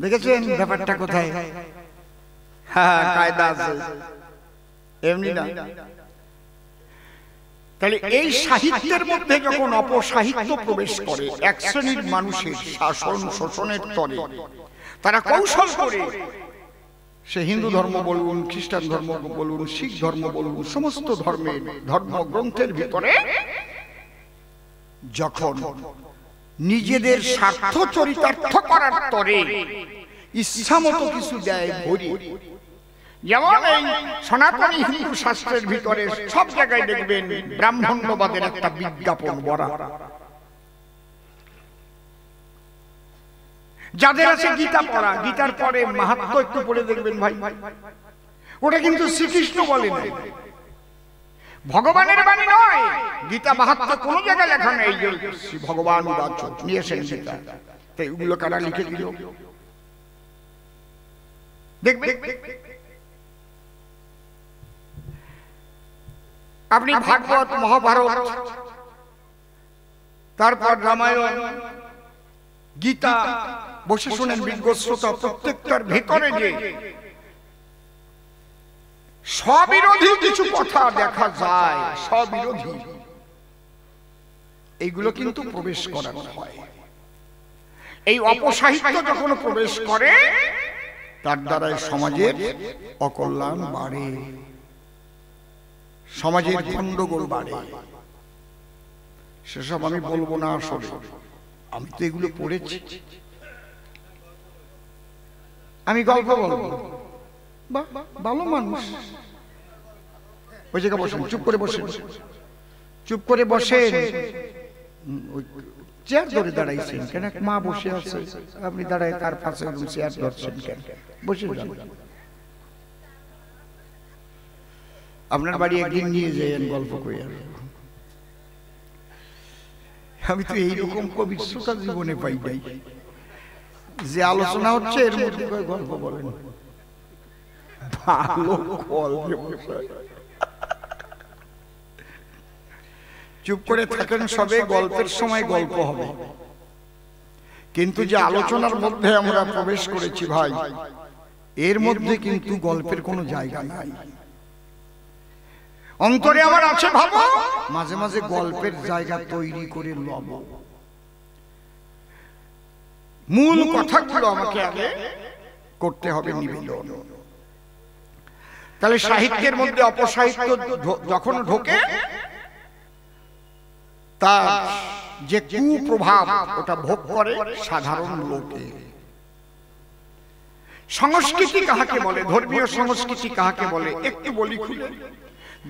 দেখেছেন ব্যাপারটা কোথায়? হ্যাঁ, কায়দা আছে, এমনি না। তাহলে এই সাহিত্যের মধ্যে যখন অপসাহিত্য প্রবেশ করে এক শ্রেণীর মানুষের শাসন শোষণের তরে, তারা কৌশল করে, সে হিন্দু ধর্ম বলুন, খ্রিস্টান ধর্ম বলুন, শিখ ধর্ম বলুন, সমস্ত ধর্মের ধর্মগ্রন্থের ভিতরে যখন নিজেদের স্বার্থ চরিতার্থ করার তরে ইচ্ছা মতো কিছু দেয় ভরি, যেমন এই সনাতনী হিন্দু শাস্ত্রের ভিতরে সব জায়গায় দেখবেন ব্রাহ্মণ্যবাদের একটা বিজ্ঞাপন বড়া। যাদের আছে গীতা পড়া, গীতার পরে মাহাত্ম্য একটু পড়ে দেখবেন ভাই, ওটা কিন্তু শ্রীকৃষ্ণ বলেন, ভগবানের বাণী নয়। গীতা মাহাত্ম্য কোন জায়গায় লেখা নেই যে ভগবান নিয়েছেন গীতা, তাই ওগুলো কারা লিখে দিল দেখবে। আপনি ভাগবত, মহাভারত, তারপর রামায়ণ, গীতা বসে শুনেন বিজ্ঞ শ্রোতা, প্রত্যেকটার ভেতরে যে স্ববিরোধী কিছু কথা দেখা যায়, স্ববিরোধী, এইগুলো কিন্তু প্রবেশ করানো হয়। এই অপসাহিত্য যখন প্রবেশ করে তার দ্বারাই সমাজের অকল্যাণ বাড়ে, সমাজের গন্ডগোল বাড়ে। সেসব আমি বলবো না, আসলে আমি তো এগুলো পড়েছি। আমি গল্প বলবো, ভালো মানুষ ওই জায়গায় বসেন, চুপ করে বসেন, চুপ করে বসেন। চেয়ার ধরে দাঁড়াইছেন কেন? এক মা বসে আছে, আপনি দাঁড়ায় তার পাশে চেয়ার ধরছেন কেন? বসে যান। আপনার বাড়ি একদিন নিয়ে যাইয়েন গল্প করে। আমি তো এইরকম কবির শ্রোতা জীবনে পাই নাই, যে আলোচনা হচ্ছে এর মধ্যে গল্প বলেন। ভালো চুপ করে থাকেন, সবে গল্পের সময় গল্প হবে, কিন্তু যে আলোচনার মধ্যে আমরা প্রবেশ করেছি ভাই, এর মধ্যে কিন্তু গল্পের কোনো জায়গা নাই। অন্তরে আমার আছে ভাবো, মাঝে মাঝে গল্পের জায়গা তৈরি করে লব। মূল কথাগুলো আমাকে আগে করতে হবে নিবেদন। তাহলে সাহিত্যের মধ্যে অপসাহিত্য যখন ঢোকে, তার যে কুপ্রভাব ওটা ভোগ করে সাধারণ লোকে। সংস্কৃতি কাহাকে বলে, ধর্মীয় সংস্কৃতি কাহাকে বলে একটু বলি খুলে।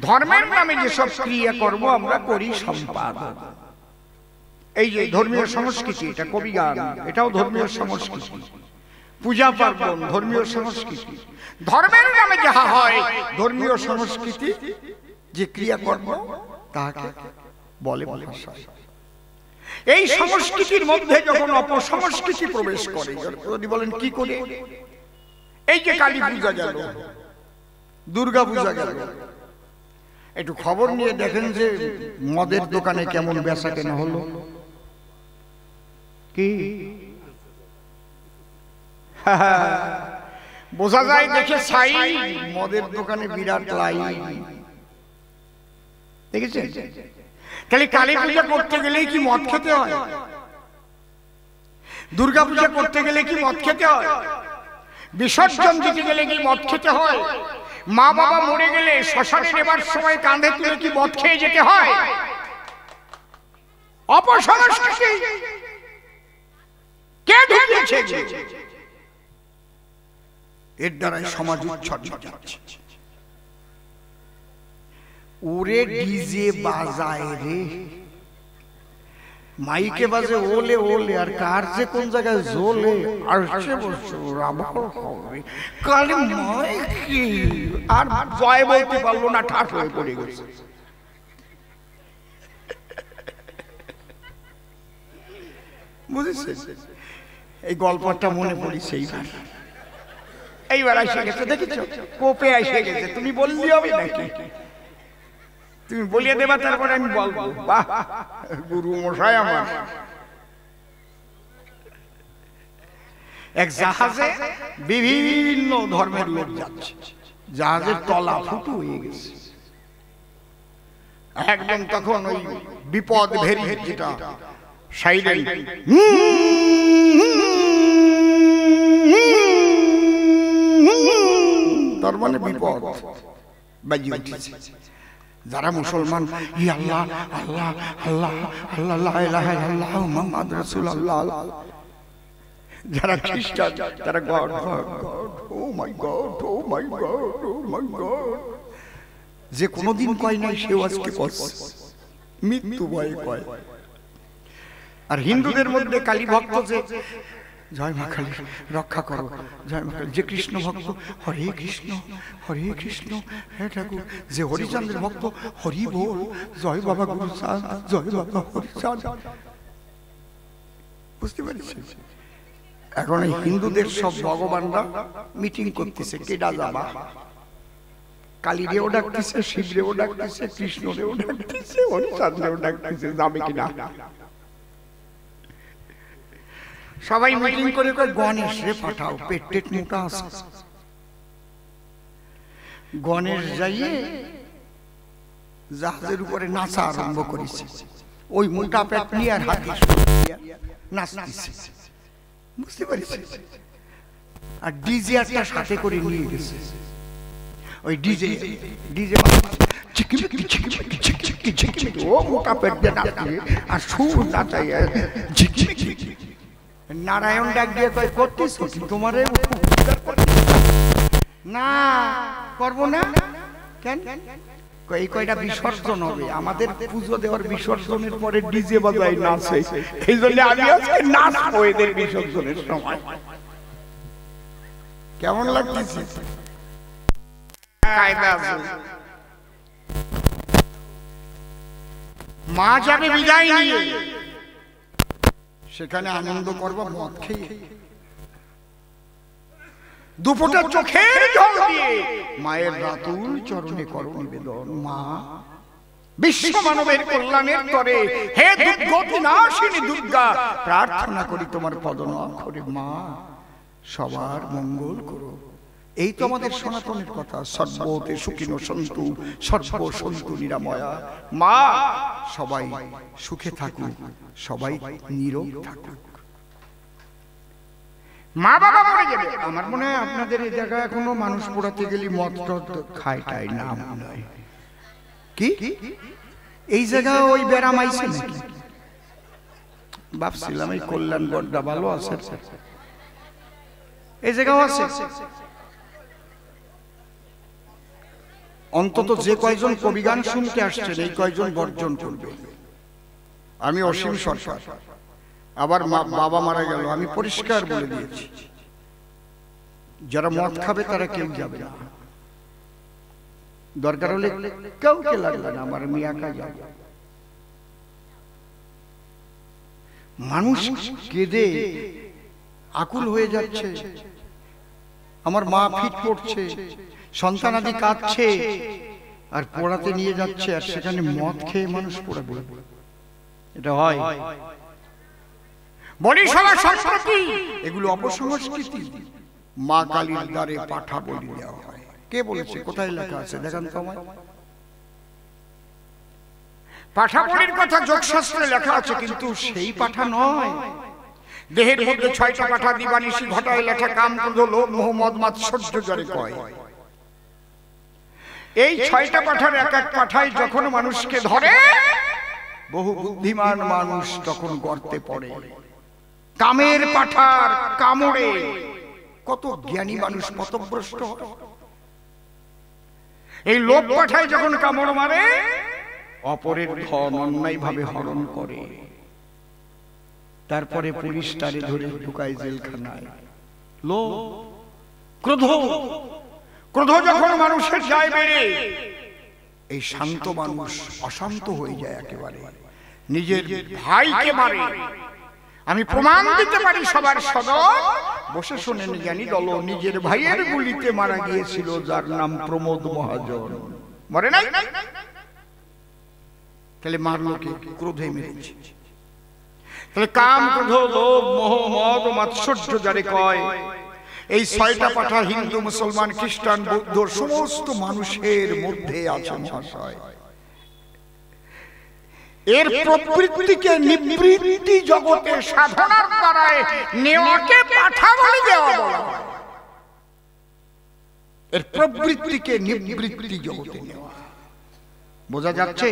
ধর্মের নামে যেসব ক্রিয়াকর্ম আমরা করি সম্পাদন, এই যে ধর্মীয় সংস্কৃতি, এটা কবিগান, এটাও ধর্মীয় সংস্কৃতি। পূজা পার্বণ ধর্মীয় সংস্কৃতি। ধর্মের নামে যাহা হয় ধর্মীয় সংস্কৃতি, যে ক্রিয়াকর্ম তাহাকে বলে ভাষা। এই সংস্কৃতির মধ্যে যখন অপসংস্কৃতি প্রবেশ করে, যদি বলেন কি করে, এই যে কালী পূজা গেল, দুর্গা পূজা গেল, একটু খবর নিয়ে দেখেন যে মদের দোকানে কেমন বেচা কেনা হলো। কি বোঝা যায় দেখে ছাই, মদের দোকানে বিরাট লাইন, দেখেছেন? তাহলে কালী পূজা করতে গেলেই কি মদ খেতে হয়? দুর্গা পূজা করতে গেলে কি মদ খেতে হয়? বিসর্জন দিতে গেলে কি মদ খেতে হয়? মা বাবা মরে গেলে শ্মশানে নেবার সময় কাঁধে তুলে কি মদ খেয়ে যেতে হয়? অপসংস্কৃতি কে ঢুকিয়েছে? এর দ্বারাই সমাজ উচ্ছন্ন যাচ্ছে। ওরে ডিজে বাজায় রে, মাইকে বাজে ওলে ওলে, আর কার যে কোন জায়গায় জ্বলে আসছে বছর আবার হবে কালী মাইকে, আর জয় বলতে পারলো না, ঠাট হয়ে পড়ে গেছে। বুঝেছে? এই গল্পটা মনে পড়িছে এইবার এসে গেছে, দেখেছো কোপে এসে গেছে। তুমি বললি হবে নাকি? তুমি বলিয়ে দেবা, তারপরে আমি বলবো। বাহ গুরু মশাই আমার। এক জাহাজে বিভিন্ন ধর্মের লোক যাচ্ছে, জাহাজের তলা ফুটো হয়ে গেছে একদম। তখন ওই বিপদ ভেরি যেটা সাইরেন, তার মানে বিপদ বাজিয়ে উঠেছে। যারা মুসলমান, ই আল্লাহ আল্লাহ আল্লাহ আল্লাহ লা ইলাহা ইল্লাল্লাহ মুহাম্মদ রাসূলুল্লাহ। যারা খ্রিস্টান তারা গড গড গড, ও মাই গড, ও মাই গড, ও মাই গড। যে কোনোদিন কয় নাই সেও আজকে কয়, মৃত্যু ভয় কয়। আর হিন্দুদের মধ্যে কালী ভক্ত যে জয় মা কালী রক্ষা করো, জয় মা কালী। যে কৃষ্ণ ভক্ত হরে কৃষ্ণ হরে কৃষ্ণ, হে ঠাকুর। যে হরিচন্দ্রের ভক্ত হরি বল, জয় বাবা গুরু চাঁদ, জয় বাবা হরিচাঁদ। বুঝতে পারছি? এখন এই হিন্দুদের সব ভগবানরা মিটিং করতেছে, কেডা যাবা? কালীরেও ডাকতেছে, শিবরেও ডাকতেছে, কৃষ্ণরেও ডাকতেছে, হরিচন্দ্রেও ডাকতেছে, যাবে কিনা? সবাই মিটিং করে কয় গণেশ রে পাঠাও, পেট টেট মোটা আছে। গণেশ যাইয়ে জাহাজের উপরে নাচা আরম্ভ করেছে, ওই মোটা পেট নিয়ে আর হাতে নাচতেছে। বুঝতে পারছি? আর ডিজে একটা সাথে করে নিয়ে গেছে। ওই ডিজে ও মোটা পেট দিয়ে নাচে আর সুর নাচাই। নারায়ণ ডাক দিয়ে কয় করতেছ তোমার না, করবো না কেন? এই কয়টা বিসর্জন হবে, আমাদের পুজো দেওয়ার বিসর্জনের পরে ডিজে বাজায় নাচে, এই জন্য আমি আজকে নাচবো এদের বিসর্জনের সময়। কেমন লাগতেছে? মা যাবে বিদায় নিয়ে, সেখানে আনন্দ করবো মদ খেয়ে, দুপোটা চোখের জল দিয়ে মায়ের রাতুল চরণে করো নিবেদন। মা বিশ্ব মানবের কল্যাণের তরে, হে দুর্গতিনাশিনী দুর্গা, প্রার্থনা করি তোমার পদনখরে মা সবার মঙ্গল করো। এই তো আমাদের সনাতনের কথা, সর্বতে সুখিনো সন্তু, সর্ব সন্তু নিরাময়া। মা সবাই সুখে থাকুক, সবাই নীরব থাকুক। মা বাবা মরে যাবে। আমার মনে হয় আপনাদের এই জায়গায় এখনো মানুষ পোড়াতে গেলে মদ টদ খায় টাই না, কি এই জায়গা ওই ব্যারাম আইছে নাকি? ভাবছিলাম এই কল্যাণ গড্ডা ভালো আছে, এই জায়গাও আছে। অন্তত যে কয়জন কবিগান শুনতে আসছেন এই কয়জন বর্জন করবে। আমি অসীম সরকার, আবার বাবা মারা গেল, আমি পরিষ্কার বলে দিয়েছি যারা মদ খাবে তারা কেউ যাবে না। দরকার হলে কাউকে লাগবে না, আমার আমি একা যাব। মানুষ কেঁদে আকুল হয়ে যাচ্ছে, আমার মা ফিট পড়ছে, সন্তানাদি কাঁদছে, আর পোড়াতে নিয়ে যাচ্ছে, আর সেখানে মদ খেয়ে মানুষ পোড়াবে। এটা হয়? বলি সবার সংস্কৃতি, এগুলো অপসংস্কৃতি। মা কালীর দ্বারে পাঠা বলি দেওয়া হয়। কে বলেছে? কোথায় লেখা আছে দেখান তো আমায়। পাঠা বলির কথা যোগশাস্ত্রে লেখা আছে, কিন্তু সেই পাঠা নয়। দেহের মধ্যে ৬টা পাঠা দিবানিশি ঘটায় লেখা কাম, ক্রোধ, লোভ, মোহ, মদ, মাৎসর্য যারে কয়। এই ৬টা পাঠার এক এক পাঠায় যখন মানুষকে ধরে, বহু বুদ্ধিমান মানুষ তখন গর্তে পড়ে। কামের পাঠার কামড়ে কত জ্ঞানী মানুষ পথভ্রষ্ট হয়। এই লোভ পাঠায় যখন কামড় মারে, অপরের ধন অন্যায় ভাবে হরণ করে, তারপরে পুলিশ তারে ধরে ঢুকায় জেলখানায়। লোভ, ক্রোধ, ক্রোধ যখন মানুষের যায় বেড়ে, এই শান্ত মানুষ অশান্ত হয়ে যায় একেবারে, নিজের ভাইকে মারে। আমি প্রমাণ দিতে পারি সবার সদর, বসে শোনেন জ্ঞানী দল, নিজের ভাইয়ের গুলিতে মারা গিয়েছিল যার নাম প্রমোদ মহাজন। মরে নাই? তাহলে মারলো কে? ক্রোধে মেরেছে। তাহলে কাম, ক্রোধ, লোভ, মোহ, মদ ও মাৎসর্য যারে কয়, এই 6টা পাঠা হিন্দু, মুসলমান, খ্রিস্টান, বৌদ্ধ সমস্ত মানুষের মধ্যে আছে মহাশয়। এর প্রবৃত্তিকে নিবৃত্তি জগতে সাধনার দ্বারায় নেওয়াকে পাঠা বলে দেওয়া বলা হয়। এর প্রবৃত্তিকে নিবৃত্তি জগতে নেওয়া বোঝা যাচ্ছে?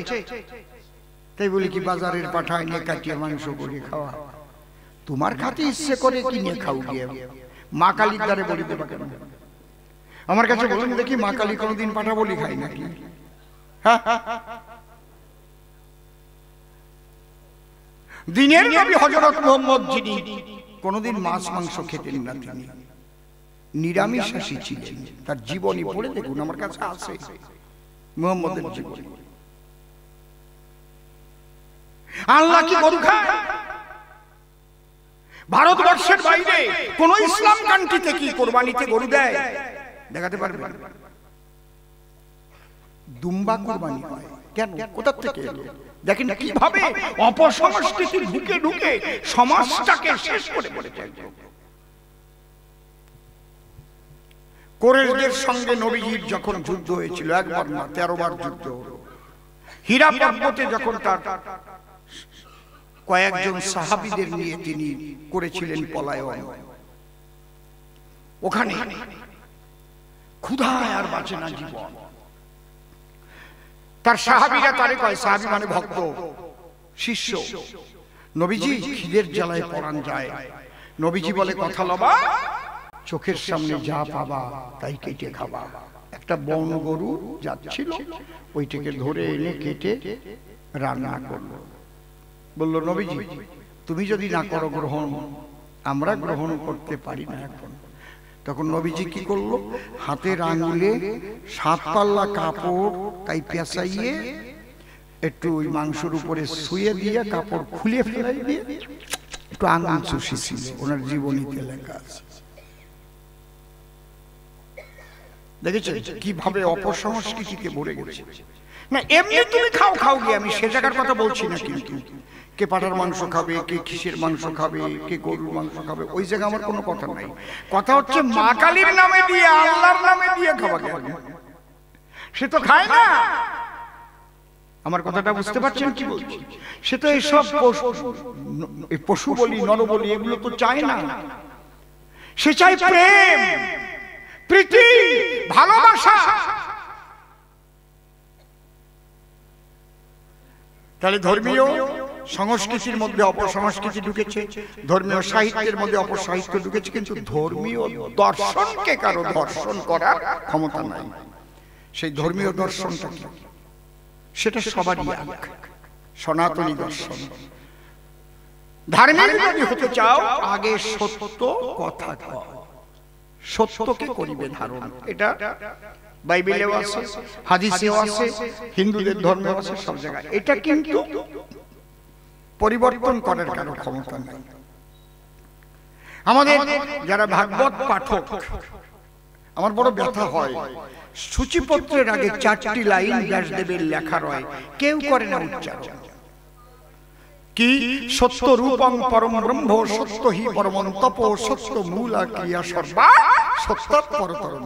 তাই বলি কি বাজারের পাঠায় নিয়ে কাটিয়ে মাংস করে খাওয়া, তোমার খাতে ইচ্ছে করে কি নিয়ে খাও গিয়ে মা কালীর দ্বারে বলি দেবা কেন? আমার কাছে বলুন দেখি, মা কালী কোনোদিন পাঠা বলি খাই নাকি? দিনের নবী হযরত মুহাম্মদ যিনি কোনোদিন মাছ মাংস খেতেন না, তিনি নিরামিষাশী ছিলেন। তার জীবনী পড়ে দেখুন, আমার কাছে আছে মুহাম্মদের জীবনী। আল্লাহ কি গরু খায়? ভারতবর্ষের বাইরে কোন ইসলাম কান্ট্রিতে কি কোরবানিতে গরু দেয়? দেখাতে পারবে? দুম্বা কোরবানি হয় কেন? কোথা থেকে এলো? দেখেন কিভাবে অপসংস্কৃতি ঢুকে ঢুকে সমাজটাকে শেষ করে পড়েছে। কোরেশদের সঙ্গে নবীজির যখন যুদ্ধ হয়েছিল, একবার না 13 বার যুদ্ধ হলো। হীরা পর্বতে যখন তার কয়েকজন সাহাবীদের নিয়ে তিনি করেছিলেন পলায়ন, ওখানে ক্ষুধায় আর বাঁচে না জীবন। তার সাহাবীরা তারে কয়, সাহাবী মানে ভক্ত শিষ্য, নবীজি খিদের জ্বালায় পরাণ যায়। নবীজি বলে, কথা লবা, চোখের সামনে যা পাবা তাই কেটে খাবা। একটা বন গরু যাচ্ছিল, ওইটাকে ধরে এনে কেটে রান্না করলো। বলল, নবীজি তুমি যদি না করো গ্রহণ, আমরা গ্রহণ করতে পারি না এখন। তখন নবীজি কি করলো? হাতের আঙুলে 7 পাল্লা কাপড় তাই পেঁচাইয়ে একটু ওই মাংসের উপরে শুয়ে দিয়ে কাপড় খুলে ফেলাই দিয়ে একটু আঙুল চুষেছিল। ওনার জীবনীতে লেখা আছে। দেখেছেন কিভাবে অপসংস্কৃতিকে ভরে গেছে? না এমনি তুমি খাও খাও গিয়ে, আমি সে জায়গার কথা বলছি না, কিন্তু কে পাঠার মাংস খাবে, কে কিসের মাংস খাবে, কে গরুর মাংস খাবে, ওই জায়গা আমার কোনো কথা নাই। কথা হচ্ছে মা কালীর নামে দিয়ে, আল্লাহর নামে দিয়ে খাওয়া গেল, সে তো খায় না। আমার কথাটা বুঝতে পারছেন কি বলছি? সে তো এইসব পশু বলি, নর বলি, এগুলো তো চায় না। সে চায় প্রেম, প্রীতি, ভালোবাসা। তাহলে ধর্মীয় সংস্কৃতির মধ্যে অপসংস্কৃতি ঢুকেছে, ধর্মীয় সাহিত্যের মধ্যে অপসাহিত্য ঢুকেছে, কিন্তু ধর্মীয় দর্শনকে কারো দর্শন করার ক্ষমতা নাই। সেই ধর্মীয় দর্শনটা কি? সেটা সবারই এক, সনাতনী দর্শন। ধার্মিক যদি হতে চাও, আগে সত্য কথা কও, সত্যকে করিবে ধারণ। এটা বাইবেলেও আছে, হাদিসেও আছে, হিন্দুদের ধর্মেও আছে, সব জায়গায়। এটা কিন্তু পরিবর্তন করার কারো ক্ষমতা নেই। আমাদের যারা ভাগবত পাঠক, আমার বড় ব্যথা হয়, সূচিপত্রের আগে 4টি লাইন ব্যাসদেবের লেখা রয়, কেউ করে না উচ্চারণ। কি? সত্য রূপং পরম ব্রহ্ম, সত্য হি পরমং তপ, সত্য মূলা ক্রিয়া সর্বা, সত্যাৎ পরতরম।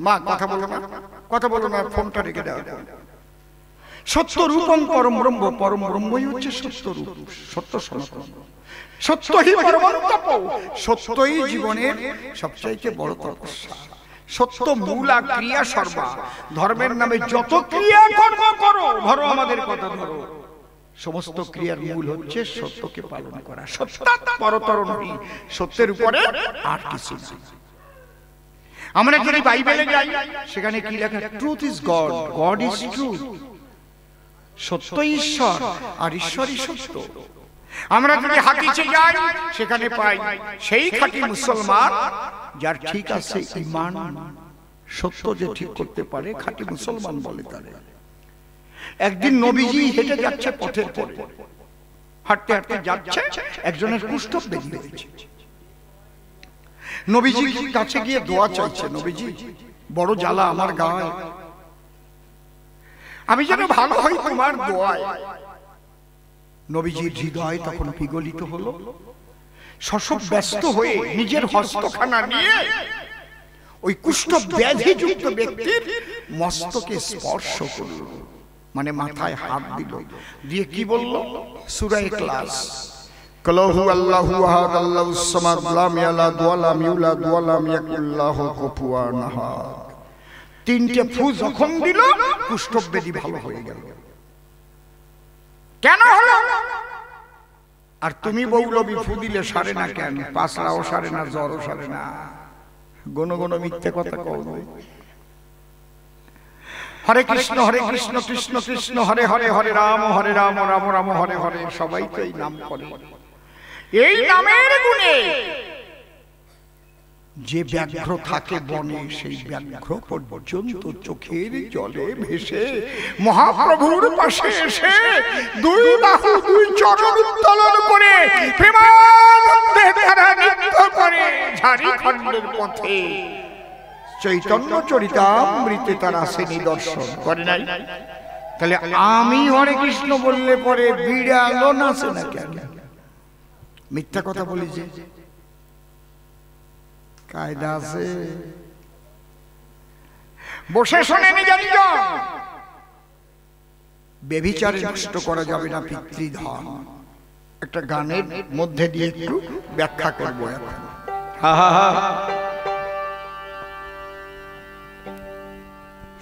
মা কথা বলো না, কথা বলো না, ফোনটা রেখে দাও। সত্য রূপং পরম ব্রহ্ম, পরম ব্রহ্মই হচ্ছে সত্য রূপ, সত্য সনাতন। সত্য হি পরমং তপ, সত্যই জীবনের সবচাইতে বড় তপস্যা। সত্য মূলা ক্রিয়া সর্বা, ধর্মের নামে যত ক্রিয়া কর্ম করো, ধরো আমাদের কথা ধরো, সমস্ত ক্রিয়ার মূল হচ্ছে সত্যকে পালন করা। সত্যাৎ পরতরম, সত্যের উপরে আর কিছু না। আমরা যদি বাইবেলে যাই, সেখানে কি লেখা? Truth is god, god is truth. সত্য ঈশ্বর আর ঈশ্বরই সত্য। আমরা যদি হাদিসে যাই, সেখানে পাই সেই খাঁটি মুসলমান যার ঠিক আছে ঈমান, সত্য যে ঠিক করতে পারে, খাঁটি মুসলমান বলে তারে। একদিন নবীজি হেঁটে যাচ্ছে পথের পরে, হাঁটতে হাঁটতে যাচ্ছে, একজনের কুষ্ঠ বেরিয়ে গেছে। নবীজি কাছে গিয়ে দোয়া চাইছে, নবীজি বড় জ্বালা আমার গায়ে, আমি যেন ভালো হই তোমার দোয়ায়। নবীজির হৃদয় তখন বিগলিত হলো। শশব ব্যস্ত হয়ে নিজের হস্তখানা নিয়ে ওই কুষ্ঠ ব্যাধিযুক্ত ব্যক্তির মস্তকে স্পর্শ করল, মানে মাথায় হাত দিল, দিয়ে কি বলল? সূরা ইখলাস, কলহু আল্লাহু আহাদ আল্লাহুস সামাদ লাম ইয়ালাদ ওয়া লাম ইউলাদ ওয়া লাম ইয়াকুল লাহু কুফুয়ান আহাদ। তিনটে ফু যখন দিল কুষ্ঠব্যাধি ভালো হয়ে গেল। কেন হলো? আর তুমি বৌলবি ফু দিলে সারে না কেন? পাঁচড়াও সারে না, জ্বরও সারে না। গণ গণ মিথ্যে কথা কও। হরে কৃষ্ণ কৃষ্ণ কৃষ্ণ হরে হরে, হরে রাম রাম রাম হরে হরে। সবাই তো এই নাম করে। এই নামের গুণে যে ব্যাঘ্র থাকে বনে, সেই ব্যাঘ্র পর্যন্ত চোখের জলে ভেসে মহাপ্রভুর পাশে এসে দুই বাহু দুই চরণ উত্তোলন করে প্রেমানন্দে তারা নৃত্য করে ঝাড়খণ্ডের পথে চৈতন্য চরিতামৃতে তারা সে নিদর্শন করে নাই। তাহলে আমি হরে কৃষ্ণ বললে পরে বিড়ালও নাচে না কেন? মিথ্যা কথা বলি যে কায়দা আছে। বসে শোনে নিজের বেভিচারে নষ্ট করা যাবে না পিতৃধন। একটা গানের মধ্যে দিয়ে একটু ব্যাখ্যা করবো এখন।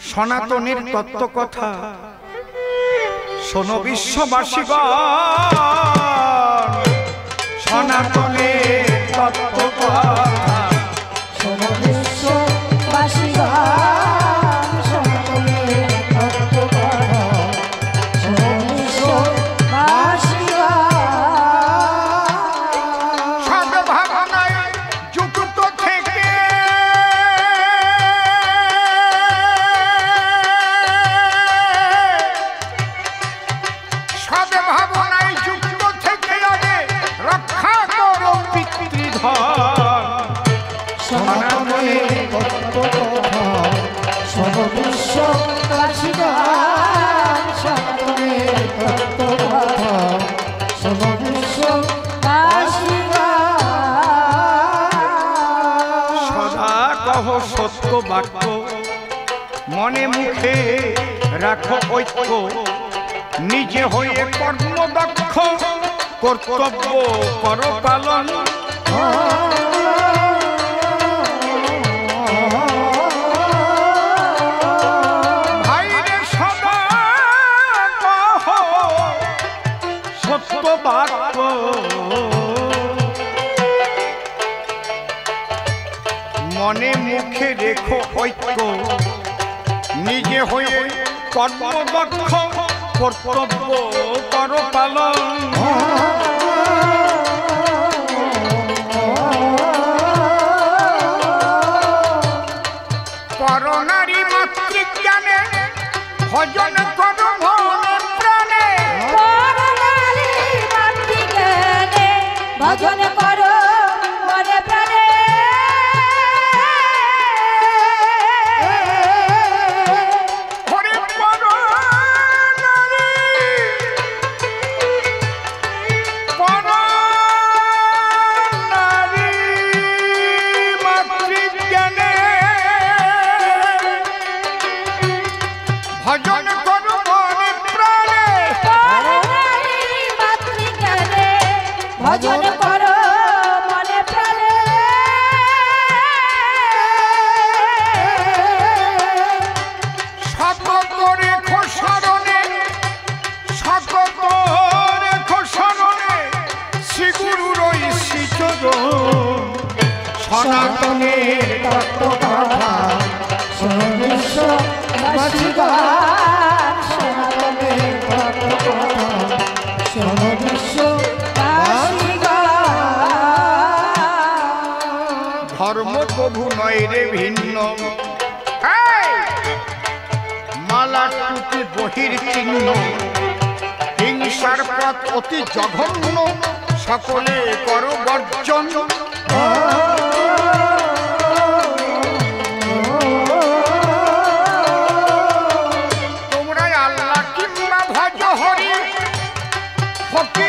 সনাতনের তত্ত্ব কথা শোনো বিশ্ববাসীগণ, সনাতনের তত্ত্ব কথা শোনো বিশ্ববাসীগণ, সনাতনের তত্ত্ব কথা শোনো বিশ্ববাসীগণ। সদ্ভাবনায় যুক্ত থেকে সদ্ভাবনায় যুক্ত থেকে আগে রক্ষা করো পিতৃধন। সনাতনের তত্ত্ব কথা শোনো বিশ্ববাসীগণ, সনাতনের তত্ত্ব কথা শোনো বিশ্ববাসীগণ। সদা কহ সত্য বাক্য, মনে মুখে রাখো ঐক্য, নিজে হয়ে কর্মদক্ষ, কর্তব্য করো পালন। ভাইরে সদা কহ সত্য বাক্য, মনে মুখে রেখো ঐক্য, নিজে হয়ে কর্মদক্ষ, কর্তব্য করো পালন। পরনারী মাতৃজ্ঞানে ভজন করো মনে প্রাণে, পরনারী মাতৃজ্ঞানে ভজন করো মনে প্রাণে। হরে পরনারী, পরনারী মাতৃজ্ঞানে ভজন করো মনে প্রাণে। পরনারী মাতৃজ্ঞানে ভজন করো মনে প্রাণে। সতত রেখো স্মরণে, সতত রেখো স্মরণে শ্রীগুরুর ওই শ্রীচরণ। সনাতনের তত্ত্ব কথা শোনো বিশ্ববাসীগণ, সনাতনের তত্ত্ব কথা শোনো বিশ্ববাসীগণ। ধর্ম প্রভু নয় রে ভিন্ন, মালা টুপি বহির চিহ্ন, হিংসার পথ অতি জঘন্য, সকলে করো বর্জন। তোমরা আল্লাহ কিংবা ভজ হরি, ফকির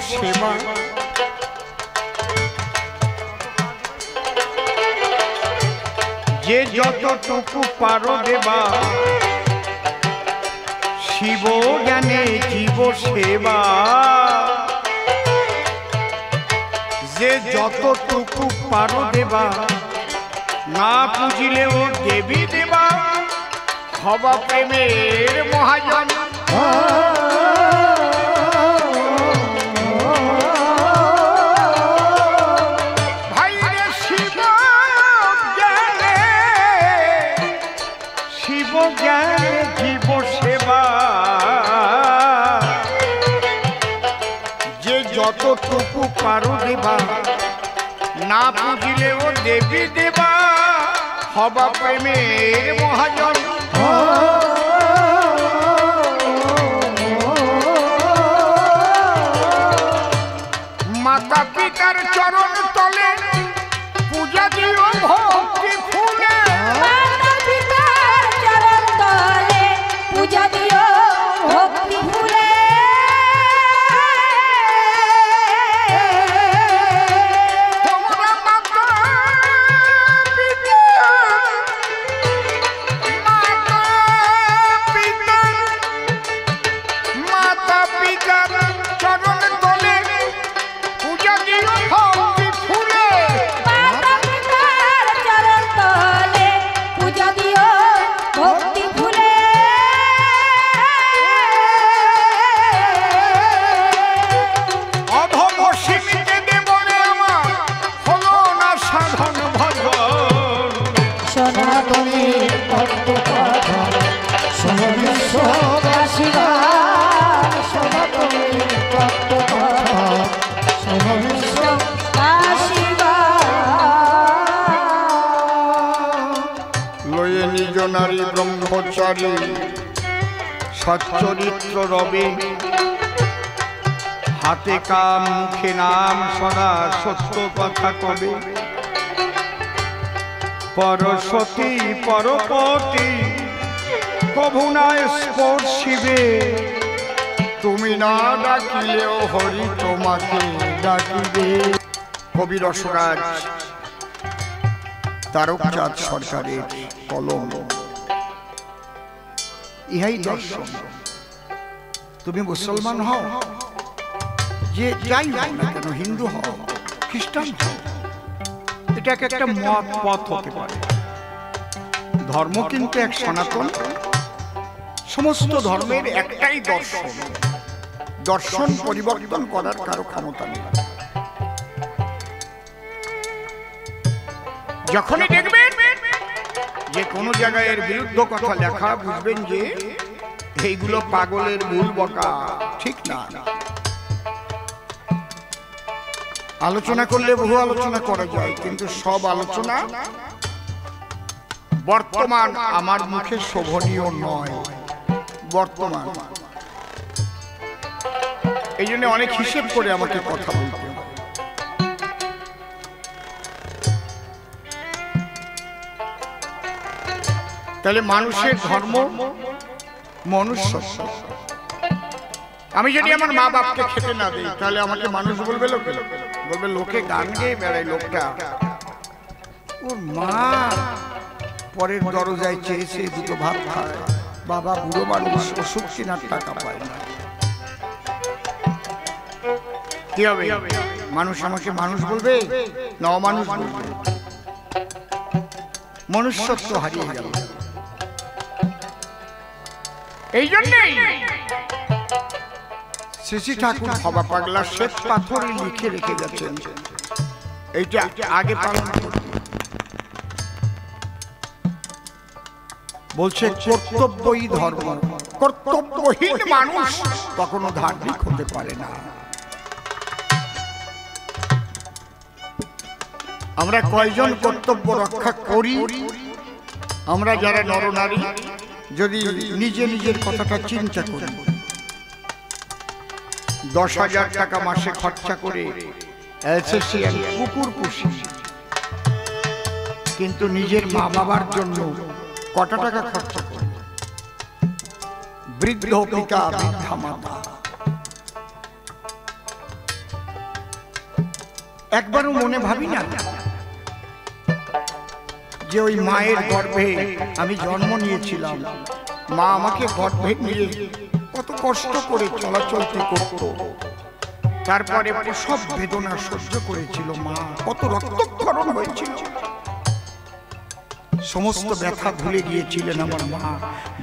সেবা। যে যতটুকু পারো দেবা, শিব জ্ঞানে জীব সেবা। যে যতটুকু পারো দেবা, না পুজিলেও দেবী দেবা, হবা প্রেমের মহাজন। ভাইরে শিব জ্ঞানে, শিব জ্ঞানে জীব সেবা। যে যতটুকু পারো দেবা, না পুজিলেও দেবী দেবা, হবা প্রেমের মহাজন। মাতা পিতার চরণ তলে পূজা দিও ভক্তি ফুলে। মাতা পিতার চরণ তলে পূজা দিও ভক্তি ফুলে। তোমরা মাতা পিতা, মাতা পিতার চরণ তলে পূজা দিও ভক্তি ফুলে। মাতা পিতার চরণ তলে পূজা দিও ভক্তি ফুলে। অধম সীমিতে দেবনে আমার হলো না সাধন ভজন। সনাতনী তত্ত্ব কথা শোনো বিশ্ববাসীরা। সনাতনী তত্ত্ব কথা শোনো বিশ্ববাসীরা। লয়ে নিজ নারী ব্রহ্মচারী সচ্চরিত্র রবে। হাতে কাম মুখে নাম সদা সত্য কথা কবে। পরসতী পরপতি কভু না স্পর্শিবে। তুমি না ডাকিলেও হরি তোমাকে ডাকিবে। কবি রসরাজ তারকচাঁদ সরকারের কলম। ইহাই দর্শন। তুমি মুসলমান হও, যে যাই হও না কেন, হিন্দু হও খ্রিস্টান হও, এটা একটা মত পথ হতে পারে। ধর্ম কিন্তু এক সনাতন। সমস্ত ধর্মের একটাই দর্শন। দর্শন পরিবর্তন করার কারো ক্ষমতা নেই। যখনই দেখবেন যে কোনো জায়গায় এর বিরুদ্ধ কথা লেখা, বুঝবেন যে এইগুলো পাগলের ভুল বকা, ঠিক না। আলোচনা করলে বহু আলোচনা করা যায়, কিন্তু সব আলোচনা বর্তমান আমার মুখে শোভনীয় নয়। বর্তমান এই জন্য অনেক হিসেব করে আমাকে কথা বলতে হয়। তাহলে মানুষের ধর্ম মনুষ্য। আমি যদি আমার মা বাপকে খেতে না দিই, তাহলে আমাকে মানুষ বলবে। লোকে বলবে লোকে গান গেয়ে বেড়ায়, লোকটা ওর মা পরের দরজায় চেয়েছে দুটো ভাত খায়, বাবা বুড়ো মানুষ, ওষুধ কেনার টাকা পায় না। কি হবে? মানুষ আমাকে মানুষ বলবে না অমানুষ বলবে? মনুষ্যত্ব হারিয়ে গেল। এই জন্যই শ্রী ঠাকুর ভবা পাগলা শ্বেত পাথরে লিখে রেখে গেছেন, এইটা আগে পালন করতে। বলছে কর্তব্যই ধর্ম। কর্তব্যহীন মানুষ কখনো ধার্মিক হতে পারে না। আমরা কয়জন কর্তব্য রক্ষা করি? আমরা যারা নরনারী যদি নিজে নিজের কথাটা চিন্তা করি, 10,000 টাকা মাসে খরচা করে অ্যালসেশিয়ান কুকুর পুষি, কিন্তু নিজের মা বাবার জন্য কত টাকা খরচা করে? বৃদ্ধ পিতা, বৃদ্ধা মাতা, একবারও মনে ভাবি না যে ওই মায়ের গর্ভে আমি জন্ম নিয়েছিলাম, মা আমাকে গর্ভে নিয়ে কত কষ্ট করে চলাচলতি করত, তারপরে সব বেদনা সহ্য করেছিল মা, কত রক্তক্ষরণ হয়েছিল, সমস্ত ব্যথা ভুলে গিয়েছিলেন আমার মা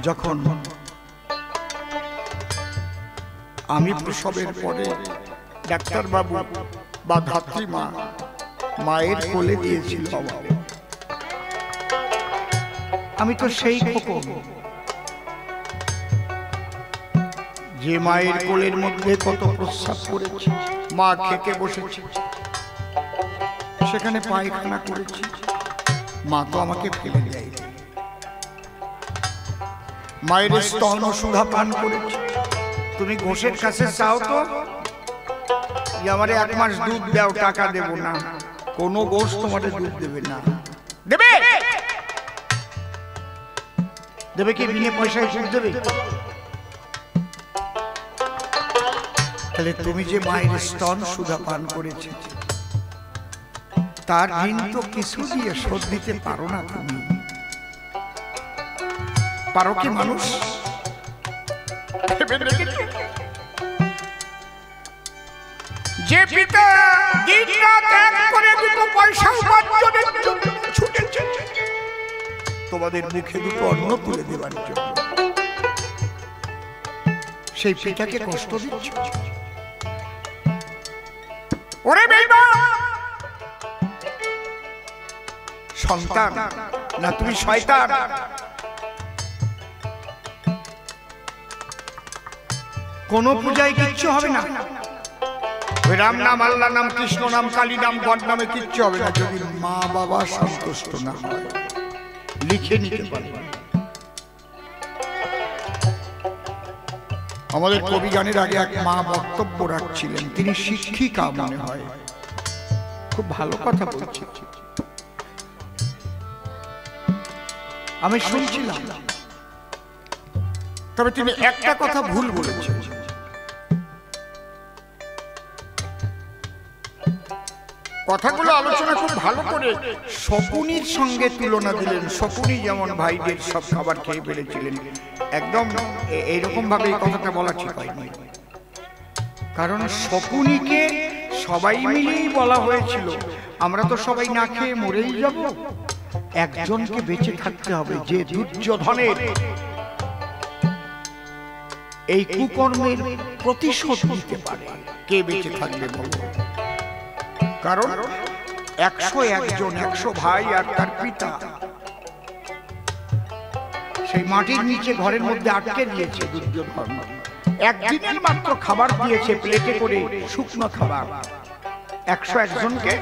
যখন আমি প্রসবের পরে ডাক্তারবাবু বা ধাত্রী মা মায়ের কোলে দিয়েছিল আমাকে। আমি তো সেই খোকন যে মায়ের কোলের মধ্যে কত প্রস্রাব করেছি, মা খেতে বসেছি, সেখানে পায়খানা করেছি, মা তো আমাকে ফেলে দেয়। মায়ের স্তন সুধা পান করেছি। তুমি ঘোষের কাছে চাও তো যে আমারে 1 মাস দুধ দাও, টাকা দেব না, কোনো ঘোষ তোমাদের দুধ দেবে না। দেবে দেবে কি বিনা পয়সায় দুধ দেবে? তাহলে তুমি যে মায়ের স্তন সুধা পান করেছে তার ঋণ তো কিছু দিয়ে শোধ দিতে পারো না। তুমি পারো কি মানুষ? যে পিতা দিন রাত এক করে দুটো পয়সা উপার্জনের জন্য ছুটেছে তোমাদের মুখে দুটো অন্ন তুলে দেওয়ার জন্য, সেই পিতাকে কষ্ট দিচ্ছ। ওরে বেঈমান সন্তান, না তুমি শয়তান? কোন পূজায় কিচ্ছু হবে না, ওই রাম নাম, আল্লাহ নাম, কৃষ্ণ নাম, কালী নাম, গড নামে কিচ্ছু হবে না যদি মা বাবা সন্তুষ্ট না হয়। লিখে নিতে পারে। আমাদের কবি গানের আগে এক মা বক্তব্য রাখছিলেন, তিনি শিক্ষিকা মনে হয়, খুব ভালো কথা বলছি, আমি শুনছিলাম। তবে তিনি একটা কথা ভুল বলেছেন। কথাগুলো আলোচনা খুব ভালো করে শকুনির সঙ্গে তুলনা দিলেন। শকুনি যেমন ভাইদের সব খাবার খেয়ে ফেলেছিলেন, একদম এইরকম ভাবে এই কথাটা বলা ঠিক হয়নি। কারণ শকুনিকে সবাই মিলেই বলা হয়েছিল আমরা তো সবাই না খেয়ে মরেই যাব, একজনকে বেঁচে থাকতে হবে যে দুর্যোধনের এই কুকর্মের প্রতিশোধ নিতে পারে। কে বেঁচে থাকবে বলো? কারণ 101 জন, 100 ভাই আর তার পিতা সেই মাটির নিচে ঘরের মধ্যে আটকে দিয়েছে দুর্যোধন। একদিনের মাত্র খাবার দিয়েছে প্লেটে করে, শুকনো খাবার। 101 জনকে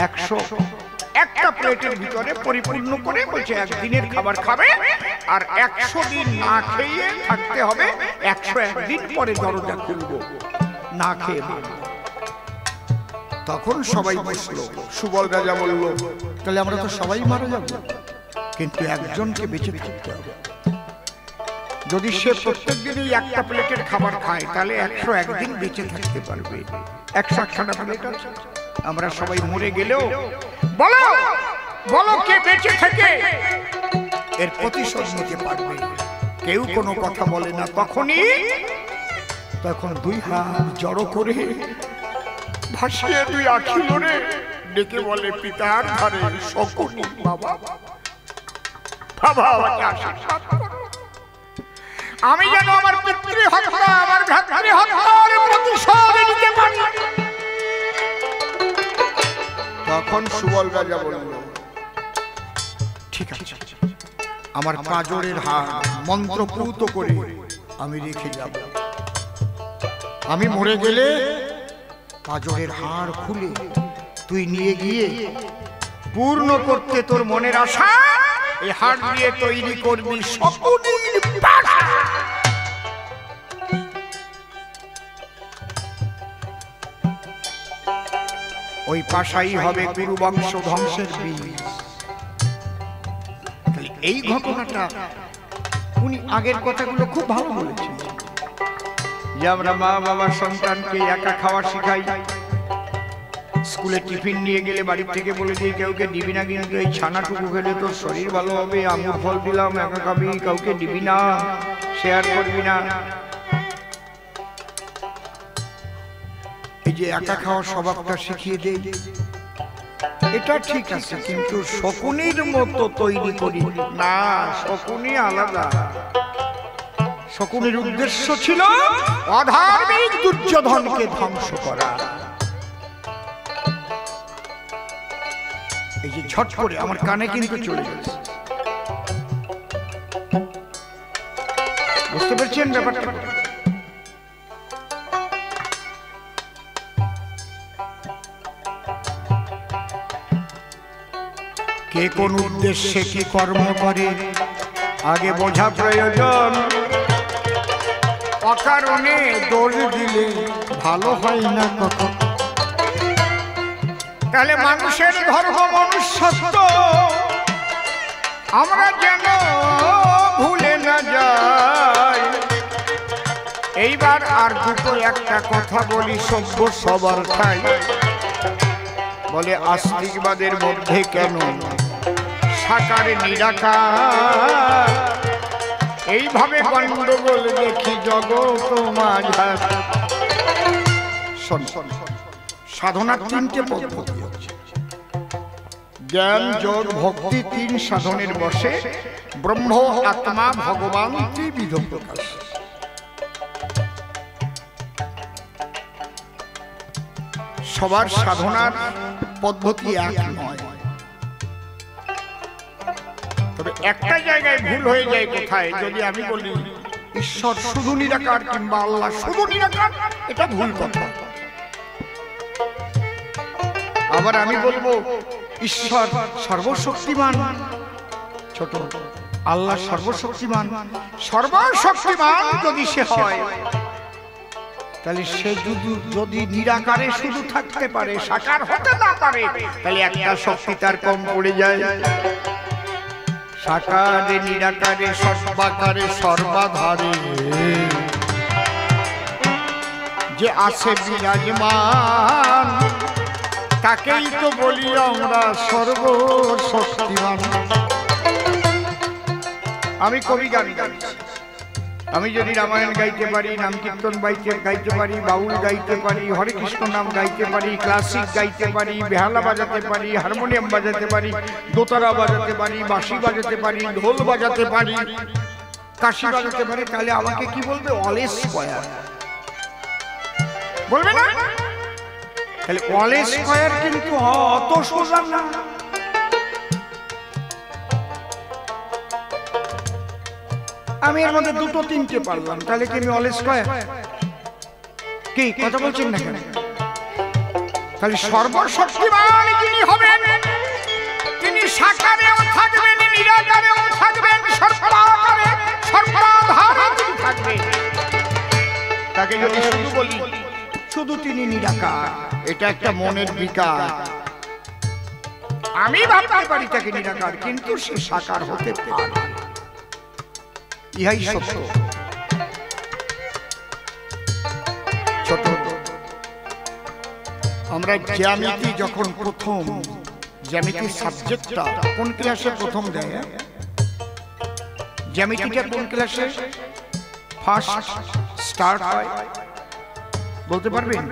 101টা প্লেটের ভিতরে পরিপূর্ণ করে বলছে একদিনের খাবার খাবে, আর 100 দিন না খেয়ে থাকতে হবে, 101 দিন পরে দরজা খুলবো, না খেয়ে। তখন সবাই বসলো। সুবল রাজা বলল তাহলে আমরা তো সবাই মারা যাব, কিন্তু একজনকে বেঁচে থাকতে হবে। যদি সে প্রত্যেক দিনই একটা প্লেটের খাবার খায় তাহলে 101 দিন বেঁচে থাকতে পারবে। 101খানা প্লেট আছে, আমরা সবাই মরে গেলেও বলো বলো কে বেঁচে থেকে এর প্রতিশোধ নিতে পারবে? কেউ কোনো কথা বলে না। তখন 2 হাত জড়ো করে ভাসিয়ে 2 আঁখি লড়ে ডেকে বলে পিতার ধারে শকুনি বাবা, বাবা আমাকে আশীর্বাদ করো, আমি যেন আমার পিতৃ হত্যা, আমার ভ্রাতৃ হত্যার প্রতিশোধ নিতে পারি। তখন সুবল রাজা বলল ঠিক আছে, আমার কাজরের হার মন্ত্রপুত করে আমি রেখে যাব, আমি মরে গেলে কাজরের হার খুলে তুই নিয়ে গিয়ে পূর্ণ করতে তোর মনের আশা, এই হার দিয়ে তৈরি করবি শকুনির পাশা। ওই পাশাই হবে কুরু বংশ ধ্বংসের বীজ। এই ঘটনাটা উনি আগের কথাগুলো খুব ভালো বলেছেন, যে আমরা মা বাবা সন্তানকে একা খাওয়া শিখাই, স্কুলে টিফিন নিয়ে গেলে বাড়ির থেকে বলে দিই কাউকে দিবি না, কিন্তু এই ছানাটুকু খেলে তোর শরীর ভালো হবে, আঙুর ফল দিলাম একা খাবি, কাউকে দিবি না, শেয়ার করবি না। এই যে একা খাওয়ার স্বভাবটা শিখিয়ে দেই, এটা ঠিক আছে, কিন্তু শকুনির মতো তৈরি করি না। শকুনি আলাদা। শকুনির উদ্দেশ্য ছিল অধার্মিক দুর্যোধনকে ধ্বংস করা। এই যে ঝট করে আমার কানে কিন্তু চলে গেছে, বুঝতে পেরেছেন ব্যাপারটা? কে কোন উদ্দেশ্যে কি কর্ম করে আগে বোঝা প্রয়োজন। অকারণে দোষ দিলে ভালো হয় না কখন। তাহলে মানুষের ধর্ম মনুষ্যত্ব আমরা যেন ভুলে না যাই। এইবার আর দুটো একটা কথা বলি, সভ্য সবার ঠাই। বলে আস্তিকবাদের মধ্যে কেন সাকার নিরাকার, এইভাবে গন্ডগোল দেখি জগৎ মাঝার। সাধনার তিনটে পদ্ধতি আছে, জ্ঞান যোগ ভক্তি, তিন সাধনের বসে ব্রহ্ম আত্মা ভগবান ত্রিবিধ প্রকাশ। সবার সাধনার পদ্ধতি এক নয়, তবে একটা জায়গায় ভুল হয়ে যায়। কোথায়? যদি আমি বলি ঈশ্বর শুধু নিরাকার কিংবা আল্লাহ শুধু নিরাকার, এটা ভুল কথা। আবার আমি বলবো ঈশ্বর সর্বশক্তিমান, ছোট, আল্লাহ সর্বশক্তিমান। সর্বশক্তিমান যদি সে হয়, তাহলে সে যদি নিরাকারে শুধু থাকতে পারে, সাকার হতে না পারে, তাহলে একটা শক্তি তার কম পড়ে যায়। সাকারে নিরাকারে সর্বাকারে সর্বাধারে যে আছে বিরাজমান, তাকেই তো বলি আমরা সর্বশক্তিমান। আমি কবি গান গাইছি, আমি যদি রামায়ণ গাইতে পারি, নাম কীর্তন গাইতে পারি, বাউল গাইতে পারি, হরে কৃষ্ণ নাম গাইতে পারি, ক্লাসিক গাইতে পারি, বেহালা বাজাতে পারি, হারমোনিয়াম বাজাতে পারি, দোতারা বাজাতে পারি, বাঁশি বাজাতে পারি, ঢোল বাজাতে পারি, কাশি বাজাতে পারি, তাহলে আমাকে কি বলবে? অলেস স্কয়ার বলবে না? তাহলে অলেস স্কয়ার কিন্তু অত সোজা না। আমি এর মধ্যে দুটো তিনটে পারলাম, তাহলে কি আমি অলেস স্কয়ার? কি কথা বলছেন না কেন? তাহলে সর্বশক্তিমান যিনি হবেন, তিনি সাকারেও থাকবেন, নিরাকারেও থাকবেন, সর্বাকারে সর্বাধারে তিনি থাকবেন। তাকে যদি শুধু বলি শুধু তিনি নিরাকার, এটা একটা মনের বিকার। আমি ভাবতে পারি তাকে নিরাকার, কিন্তু সে সাকার হতে পারে, ইহাই সত্য। ছোট, আমরা জ্যামিতি যখন প্রথম, জ্যামিতি সাবজেক্টটা কোন ক্লাসে প্রথম দেয়? জ্যামিতিটা কোন ক্লাসে ফার্স্ট স্টার্ট হয় বলতে পারবেন?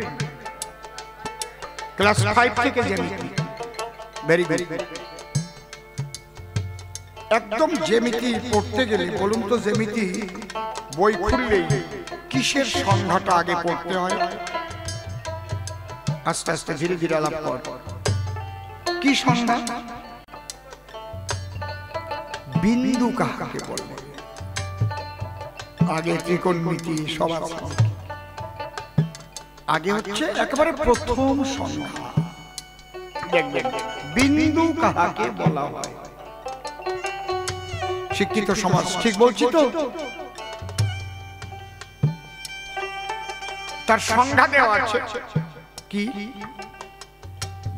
ক্লাস 5 থেকে জ্যামিতি। ভেরি ভেরি একদম জ্যামিতি পড়তে গেলে বলুন তো, জ্যামিতি বই খুললেই কিসের সংজ্ঞাটা আগে পড়তে হয়? আস্তে আস্তে ধীরে ধীরে আলাপ কর। কি সংজ্ঞা? বিন্দু কাকে বলে? আগে ত্রিকোণমিতি সব আছে, আগে হচ্ছে একেবারে প্রথম সংজ্ঞা। দেখবেন বিন্দু কাকে বলা হয়। শিক্ষিত সমাজ, ঠিক বলছি তো? তার সংজ্ঞা দেওয়া আছে কি?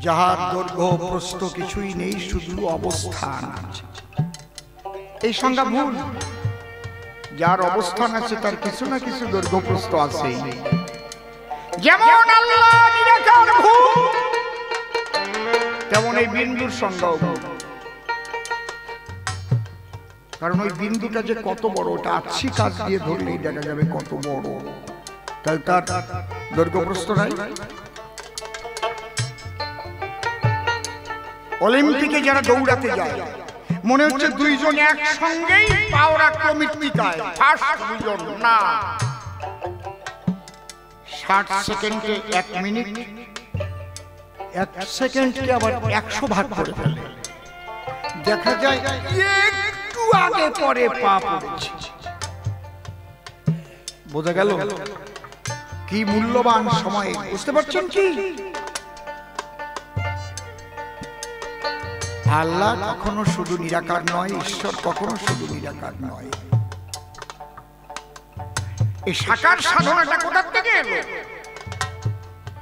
যাহার দৈর্ঘ্য প্রস্থ কিছুই নেই, শুধু অবস্থান আছে। এই সংজ্ঞা ভুল। যার অবস্থান আছে তার কিছু না কিছু দৈর্ঘ্য প্রস্থ আছেই। যেমন আল্লাহ নিরাকার ভূত, তেমন এই বিন্দুর সংজ্ঞাও। কারণ ওই বিন্দুটা যে কত বড়, ওটা আচ্ছি কাজ দিয়ে ধরলেই দেখা যাবে কত বড়। তাই তার দৈর্ঘ্য প্রস্থ নাই। অলিম্পিকে যারা দৌড়াতে যায় মনে হচ্ছে দুইজন একসঙ্গেই পাও রাখলো মৃত্তিকায়, ফার্স্ট দুজন না। 60 সেকেন্ডে 1 মিনিট, 1 সেকেন্ডকে আবার 100 ভাগ করে ফেলে। দেখা যায় একটু আগে পরে পা পড়েছে। বোঝা গেল কি মূল্যবান সময়, বুঝতে পারছেন কি? আল্লাহ কখনো শুধু নিরাকার নয়, ঈশ্বর কখনো শুধু নিরাকার নয়। এই সাকার সাধনাটা কোথা থেকে এলো?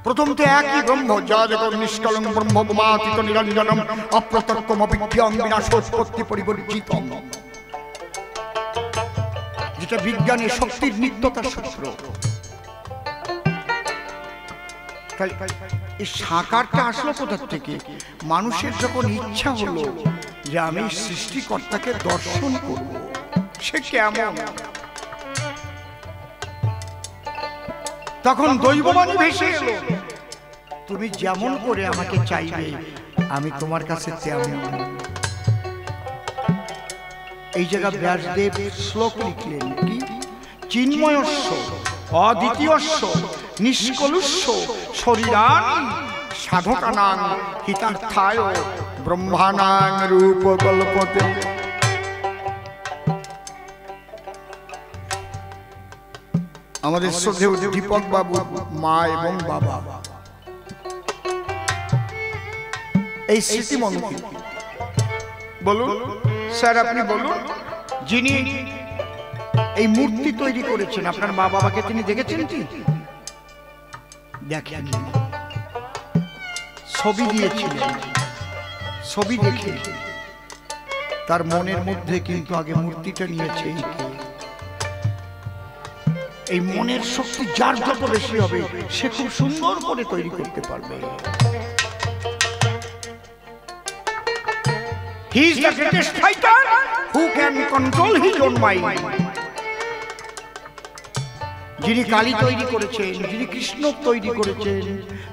প্রথম তো একই ব্রহ্ম, যা জগৎ নিষ্কলং ব্রহ্ম বোমাতীত নিরঞ্জনম অপ্রত্যক্ষম অবিজ্ঞান বিনাশোৎপত্তি পরিবর্জিতম, যেটা বিজ্ঞানের শক্তির নিত্যতার সূত্র। এই সাকারটা আসলো কোথা থেকে? মানুষের যখন ইচ্ছা হলো যে আমি সৃষ্টিকর্তাকে দর্শন করব, সে কেমন, তখন দৈববাণী ভেসে এলো, তুমি যেমন করে আমাকে চাইবে আমি তোমার কাছে তেমন। এই জায়গা ব্যাসদেব শ্লোক লিখলেন কি? চিন্ময়স্য অদ্বিতীয়স্য নিষ্কলুষ্য শরীরাণি সাধকানাং হিতার্থায় ব্রহ্মাণাং রূপ কল্পতে। আমাদের শ্রদ্ধেয় দীপক বাবু মা এবং বাবা এই স্মৃতি মন্দির, বলুন স্যার আপনি বলুন, যিনি এই মূর্তি তৈরি করেছেন আপনার মা বাবাকে তিনি দেখেছেন কি? দেখেন, ছবি দিয়েছিলেন। ছবি দেখে তার মনের মধ্যে কিন্তু আগে মূর্তিটা নিয়েছে। এই মনের শক্তি যার যত বেশি হবে সে খুব সুন্দর করে তৈরি করতে পারবে। He is the greatest fighter who can control his own mind. যিনি কালী তৈরি করেছেন, যিনি কৃষ্ণ তৈরি করেছেন,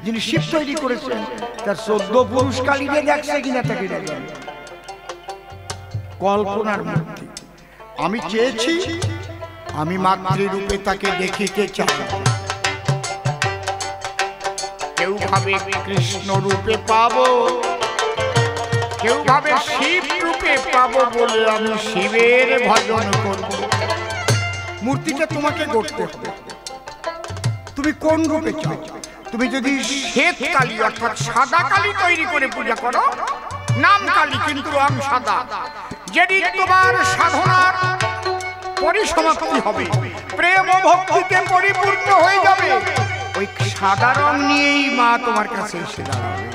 যিনি শিব তৈরি করেছেন, তার 14 পুরুষ কালীকে দেখছে কিনা তাকে দেখেন। কল্পনার মূর্তি। আমি চেয়েছি আমি মাতৃরূপে তাকে দেখিতে চাই। কেউ ভাবে কৃষ্ণ রূপে পাবো, কেউ ভাবে শিব রূপে পাবো বলে আমি শিবের ভজন করব। মূর্তিটা তোমাকে গড়তে হবে, তুমি কোন রূপে চাও। তুমি যদি শ্বেত কালী অর্থাৎ সাদা কালী তৈরি করে পূজা করো, নাম কালী কিন্তু রং সাদা, যেদিন তোমার সাধনার পরিসমাপ্তি হবে, প্রেম ও ভক্তিতে পরিপূর্ণ হয়ে যাবে, ওই সাদা রং নিয়েই মা তোমার কাছে এসে দাঁড়াবে।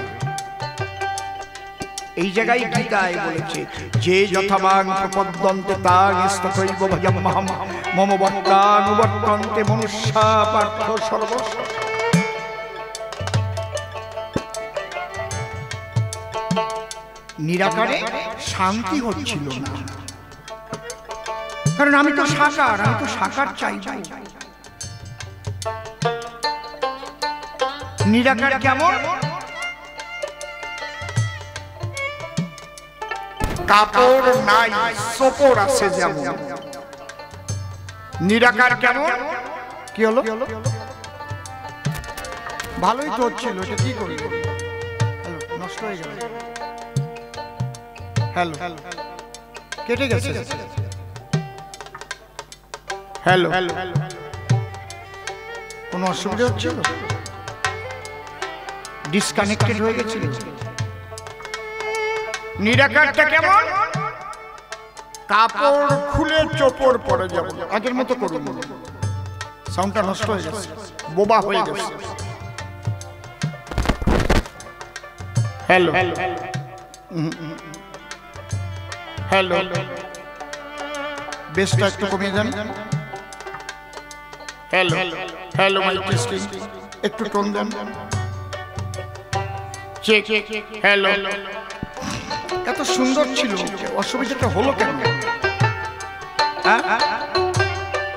এই জায়গায় গীতায় বলেছে, যে যথাবাং প্রপদ্যন্তে তাং স্তথৈব ভজম্যহম মম বক্তানুবর্তন্তে মনুষ্যা পার্থ সর্বস্ব। নিরাকারে শান্তি হচ্ছিল না, কারণ আমি তো সাকার, আমি তো সাকার চাই। নিরাকার কেমন? কাপড় নাই, সোপর আছে যেমন। নিরাকার কেমন? কি হলো? ভালোই তো হচ্ছিল, এটা কি করি? নষ্ট হয়ে গেল। হ্যালো, কেটে গেছে। হ্যালো, কোনো অসুবিধা হচ্ছিল? ডিসকানেক্টেড হয়ে গেছিল। নিরাকারটা কেমন? কাপড় খুলে চোপড় পরে যাব, আগের মতো করুন। সাউন্ডটা নষ্ট হয়ে গেছে, বোবা হয়ে গেছে। হ্যালো হ্যালো, বেসটা একটু কমিয়ে দেন। হ্যালো হ্যালো, মাইক টেস্টিং, একটু টোন দেন। Check hello. এত সুন্দর ছিল, অসুবিধাটা হলো কেন?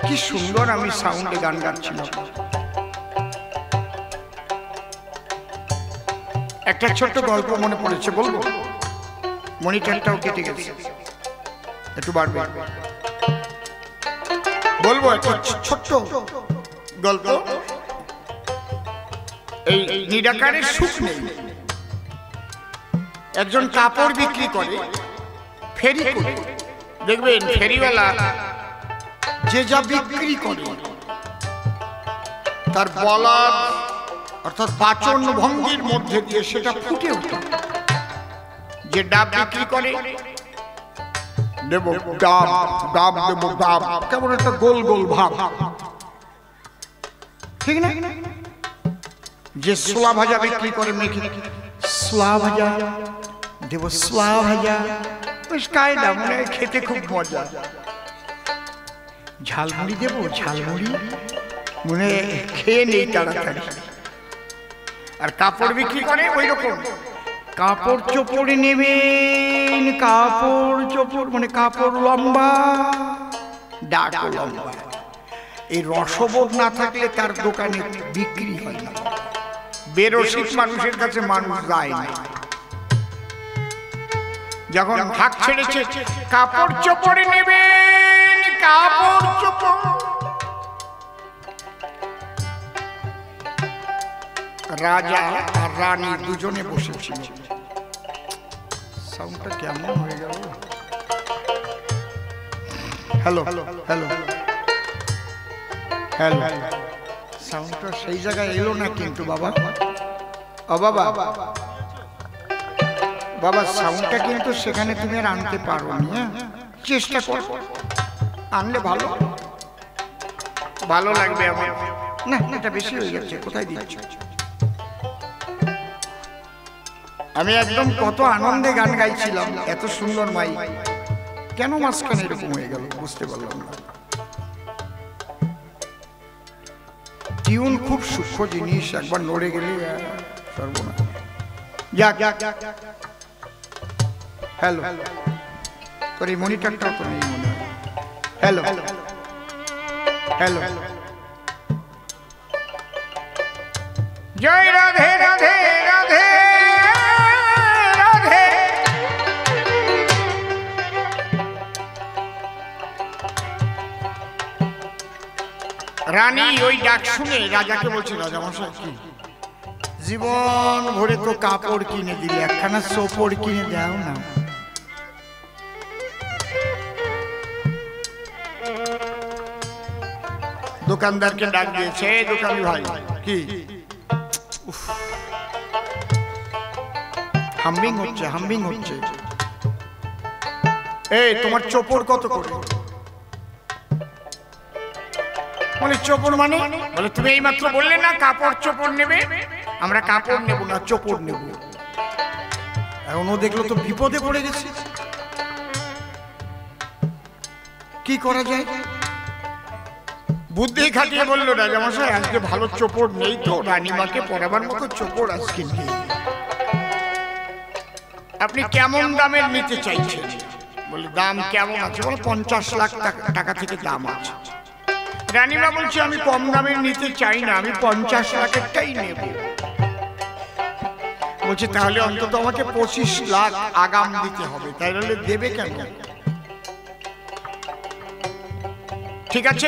কি সুন্দর আমি সাউন্ডে গান গাচ্ছিলাম। একটা ছোট্ট গল্প মনে পড়েছে, বলবো? মনিটরটাও কেটে গেছে, একটু বাড়বে। বলবো একটা ছোট্ট গল্প। এই নিরাকারের সুখ নেই। একজন কাপড় বিক্রি করে, ফেরি করে, দেখবেন ফেরিওয়ালা যে যা বিক্রি করে তার বলার অর্থাৎ বাচন ভঙ্গির মধ্যে দিয়ে সেটা ফুটে ওঠে। যে ডাব বিক্রি করে, দেব ডাব, ডাব দেব ডাব, কেমন একটা গোল গোল ভাব, ঠিক না? যে ছোলা ভাজা বিক্রি করে, মেখে ছোলা ভাজা দেব, ছোলা ভাজা বেশ কায়দা, মনে খেতে খুব মজা। ঝালমুড়ি দেব, ঝালমুড়ি মনে খেয়ে নেই তাড়াতাড়ি। আর কাপড় বিক্রি করে ওই রকম, কাপড় চোপড় নেবেন, কাপড় চোপড় মানে কাপড় লম্বা, ডাক লম্বা। এই রসবোধ না থাকলে তার দোকানে বিক্রি হয় না। বেরসিক মানুষের কাছে মানুষ যায় না। যখন ভাগ ছেড়েছে, কাপড় চোপড় নেবেন, কাপড় চোপড়। রাজা আর রানী দুজনে বসেছিল। সাউন্ডটা কেমন হয়ে গেল? হ্যালো হ্যালো হ্যালো, সাউন্ডটা সেই জায়গায় এলো না কিন্তু বাবা। ও বাবা, বাবা সাউন্ডটা কিন্তু সেখানে তুমি আর আনতে পারো না। চেষ্টা করো, আনলে ভালো ভালো লাগবে আমার। না এটা বেশি হয়ে যাচ্ছে, কোথায় দিচ্ছ? আমি একদম কত আনন্দে গান গাইছিলাম, এত সুন্দর মাই, কেন মাঝখানে এরকম হয়ে গেল বুঝতে পারলাম না। টিউন খুব সূক্ষ্ম জিনিস, একবার নড়ে গেলে সর্বনাশ। হ্যালো, তোর এই মনিটরটাও তো নেই মনে হয়। হ্যালো হ্যালো, জয় রাধে রাধে রাধে রাধে। রানী ওই ডাক শুনে রাজাকে বলছে, রাজা মশাই কি জীবন ভরে তো কাপড় কিনে দিলে, একখানা সোপড় কিনে দাও না। দোকানদারকে ডাক দিয়েছে, দোকানি ভাই কি হাম্বিং হচ্ছে, হাম্বিং হচ্ছে। এই তোমার চোপড় কত করে? বলে চোপড় মানে? বলে তুমি এই মাত্র বললে না কাপড় চোপড় নেবে। আমরা কাপড় নেব না, চোপড় নেব। এখন ও দেখলো তো বিপদে পড়ে গেছে, কি করা যায়? বুদ্ধি খাটিয়ে বললো, রাজামশাই আজকে ভালো চোপড় নেই তো, রানীমাকে পরাবার মতো চোপড় আজকে নেই। আপনি কেমন দামের নিতে চাইছেন? বলে দাম কেমন আছে? বলে 50 লাখ টাকা থেকে দাম আছে। রানীমা বলছে আমি কম দামের নিতে চাই না, আমি 50 লাখেরটাই নেব। বলছে তাহলে অন্তত আমাকে 25 লাখ আগাম দিতে হবে। তাই বলে দেবে কেন? ঠিক আছে,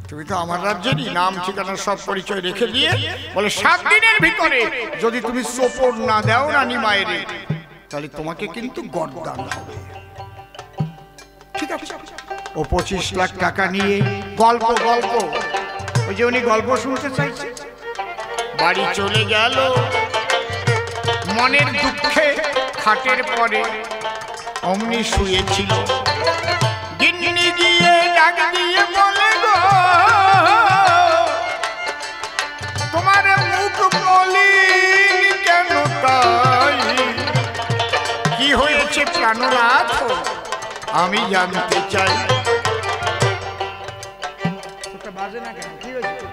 তুমি তো আমার রাজ্যেরই, নাম ঠিকানা সব পরিচয় রেখে দিয়ে বলে 7 দিনের ভিতরে যদি তুমি সোপড় না দাও রানী মায়ের, তাহলে তোমাকে কিন্তু গর্দান হবে। ঠিক আছে, ও 25 লাখ টাকা নিয়ে গল্প গল্প, ওই যে উনি গল্প শুনতে চাইছে, বাড়ি চলে গেল। মনের দুঃখে খাটের পরে অমনি শুয়েছিল। গিন্নি গিয়ে ডাক দিয়ে বলে গো, তোমার মুখ মলিন কেন তাই? কি হয়েছে প্রাণনাথ আমি জানতে চাই। বাজে না কেন? কি হয়েছে?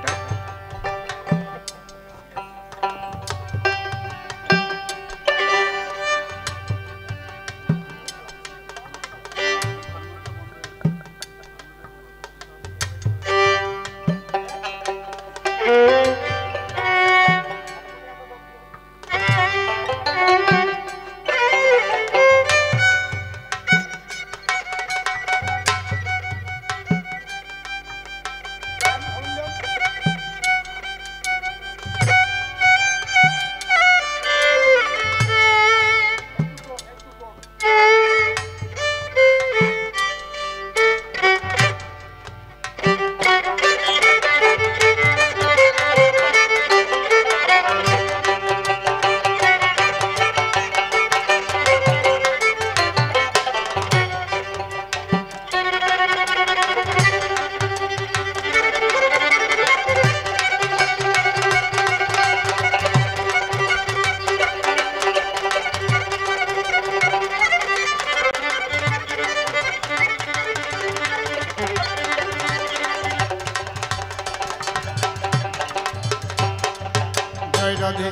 রাধে।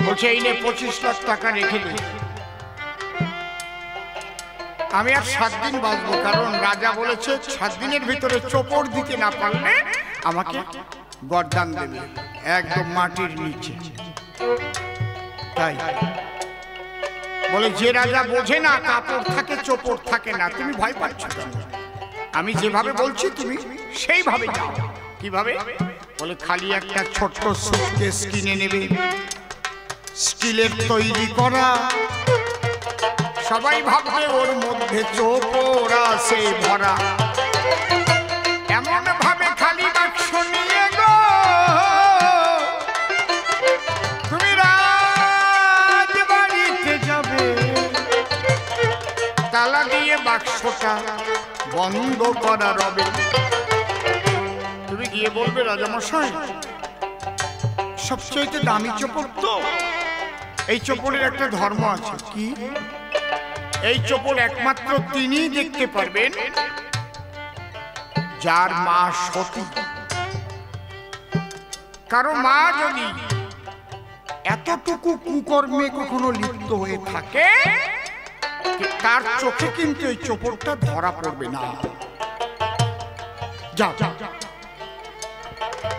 বলছে এই নে 25 লাখ টাকা রেখে দে, আমি আর 7 দিন বাঁচবো, কারণ রাজা বলেছে 7 দিনের ভিতরে চোপড় দিতে না পারলে আমাকে গর্দান দেবে একদম মাটির নিচে। তাই বলে যে রাজা বোঝে না কাপড় থাকে চোপড় থাকে না, তুমি ভয় পাচ্ছ কেন? আমি যেভাবে বলছি তুমি সেইভাবে যাও। কিভাবে? বলে খালি একটা ছোট্ট সুটকেস কিনে নেবে, স্টিলের তৈরি করা, সবাই ভাববে ওর মধ্যে চোপড় আছে ভরা, এমন ভাবে খালি বাক্স নিয়ে গো তুমি রাজবাড়িতে যাবে, তালা দিয়ে বাক্সটা বন্ধ করা রবে। তুমি গিয়ে বলবে রাজামশাই সবচেয়ে দামি চোপড় তো, এই চোপড়ের একটা ধর্ম আছে। কি? এই চোপড় একমাত্র তিনিই দেখতে পারবেন যার মা সতী। কারো মা যদি এতটুকু কুকর্মে কখনো লিপ্ত হয়ে থাকে তার চোখে কিন্তু এই চোপড়টা ধরা পড়বে না। যাও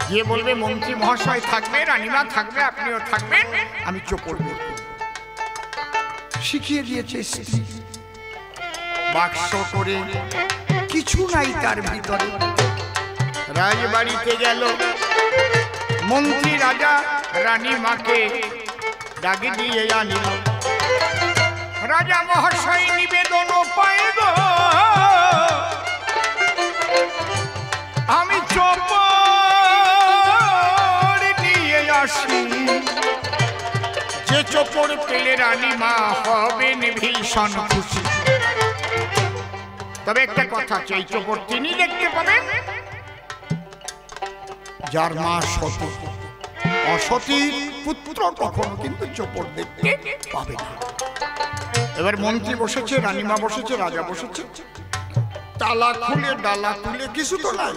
গিয়ে বলবে মন্ত্রী মহাশয় থাকবে, রানীমা থাকবে, আপনিও থাকবেন, আমি চোপড় দেব। শিখিয়ে দিয়েছে স্ত্রী। বাক্স করে কিছু নাই তার ভিতরে। রাজবাড়িতে গেল, মন্ত্রী রাজা রানীমাকে ডাকি দিয়ে আনিল। রাজা মহাশয় নিবেদন পাইব, আমি চোপড় নিয়ে আসি, যে চোপড় পেলে রানীমা হবেন ভীষণ খুশি। তবে একটা কথা আছে, এই চোপড় তিনি দেখতে পাবেন যার মা সতী। অসতীর পুত্র কখনো কিন্তু চোপড় দেখতে পাবে না। এবার মন্ত্রী বসেছে, রানীমা বসেছে, রাজা বসেছে, তালা খুলে ডালা খুলে কিছু তো নাই,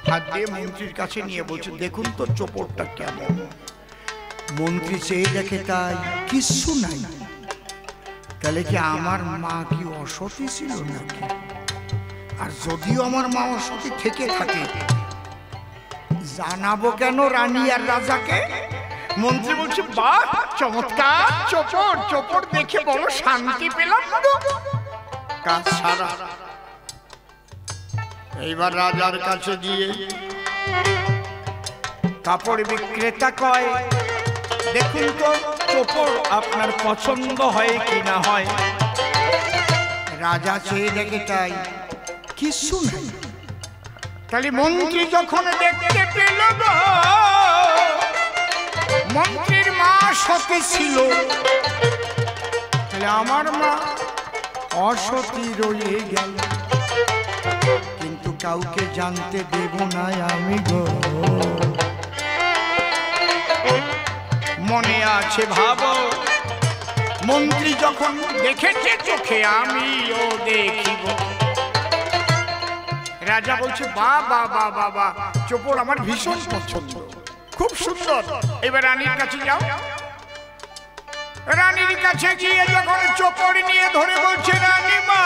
হাত দিয়ে মন্ত্রীর কাছে নিয়ে বলছে দেখুন তো চোপড়টা কেমন। মন্ত্রী চেয়ে দেখে তাই কিছু নাই। তাহলে কি আমার মা কি অসতী ছিল নাকি? আর যদিও আমার মা অসতী থেকে থাকে জানাবো কেন রানী আর রাজাকে? মন্ত্রী বলছে বাহ চমৎকার চোপড়, চোপড় দেখে বড় শান্তি পেলাম। কাজ সারা। এইবার রাজার কাছে গিয়ে কাপড় বিক্রেতা কয় দেখুন তো চোপড় আপনার পছন্দ হয় কি না হয়। রাজা চেয়ে দেখে তাই কিছু নেই। তাহলে মন্ত্রী যখন দেখতে পেল মন্ত্রীর মা সতী ছিল, তাহলে আমার মা অসতী রয়ে গেল। কিন্তু কাউকে জানতে দেব না আমি গো। মনে আছে ভাবো মন্ত্রী যখন দেখেছে চোখে আমিও দেখিব। রাজা বলছে বাবা বাবা বাবা চোপড় আমার ভীষণ পছন্দ, খুব সুন্দর। এবার রানীর কাছে যাও। রানীর কাছে গিয়ে যখন চোপড় নিয়ে ধরে বলছে রানীমা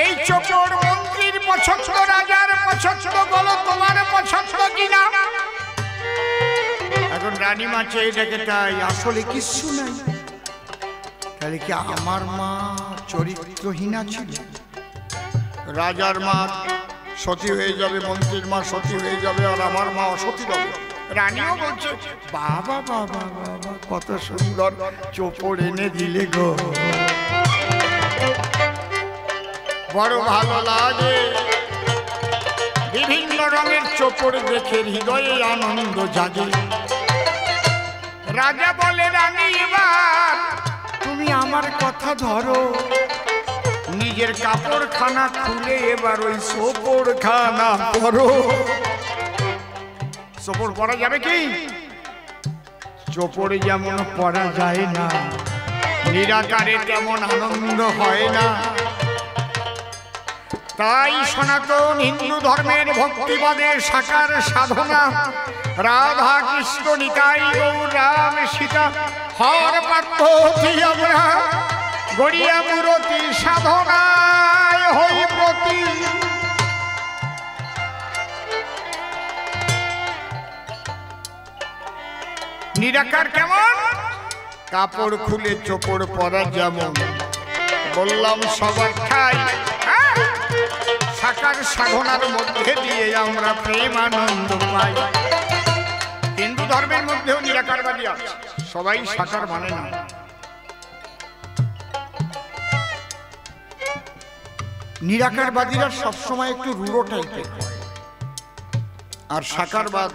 এই চোপড় মন্ত্রীর পছন্দ, রাজার পছন্দ, বলো তোমার পছন্দ কিনা। এখন রানীমা চেয়ে দেখে তাই আসলে কিছু নাই। তাহলে কি আমার মা চরিত্রহীনা ছিল? রাজার মা সতী হয়ে যাবে, মন্ত্রীর মা সতী হয়ে যাবে, আর আমার মা অসতী হবে। রানীও বলছে বাবা বাবা বাবা কত সুন্দর চোপড় এনে দিলে গো, বড় ভালো লাগে। বিভিন্ন রঙের চোপড় দেখে হৃদয়ে আনন্দ জাগে। রাজা বলে রানী এবার তুমি আমার কথা ধরো, নিজের কাপড় খানা খুলে এবার ওই চোপড় খানা পরো। চোপড় পরা যাবে কি? চোপড়ে যেমন পরা যায় না, নিরাকারে তেমন আনন্দ হয় না, তাই সনাতন হিন্দু ধর্মের ভক্তিবাদের সাকার সাধনা রাধা কৃষ্ণ নিতাই গৌর রাম সীতা হর পার্বতী আমরা গড়িয়া মূরতি সাধনায় হই প্রতি। নিরাকার কেমন? কাপড় খুলে চোপড় পরা যেমন, বললাম সবার ঠাই সাকার সাধনার মধ্যে দিয়ে আমরা প্রেম আনন্দ পাই। হিন্দু ধর্মের মধ্যেও নিরাকারবাদী আছে, সবাই সাকার মানে না। নিরাকারবাদীরা সবসময় একটু রূঢ় টাইপের, আর সাকারবাদ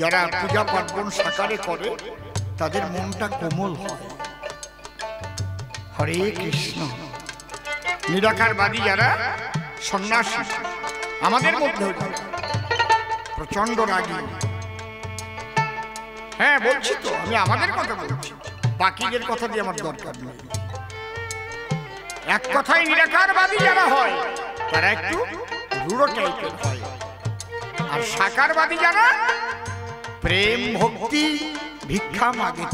যারা পূজা পার্বণ সাকারে করে তাদের মনটা কোমল হয়। হরে কৃষ্ণ। নিরাকারবাদী যারা সন্ন্যাসী আমাদের মধ্যে প্রচন্ড রাগী। হ্যাঁ বলছি তো, আমি আমাদের কথা বলছি, বাকিদের কথা দিয়ে আমার দরকার নেই। এক কথায় নিরাকারবাদী যারা হয় তারা একটু রূঢ় টাইপের হয়, আর সাকারবাদী যারা প্রেম ভক্তি ভিক্ষা মাগে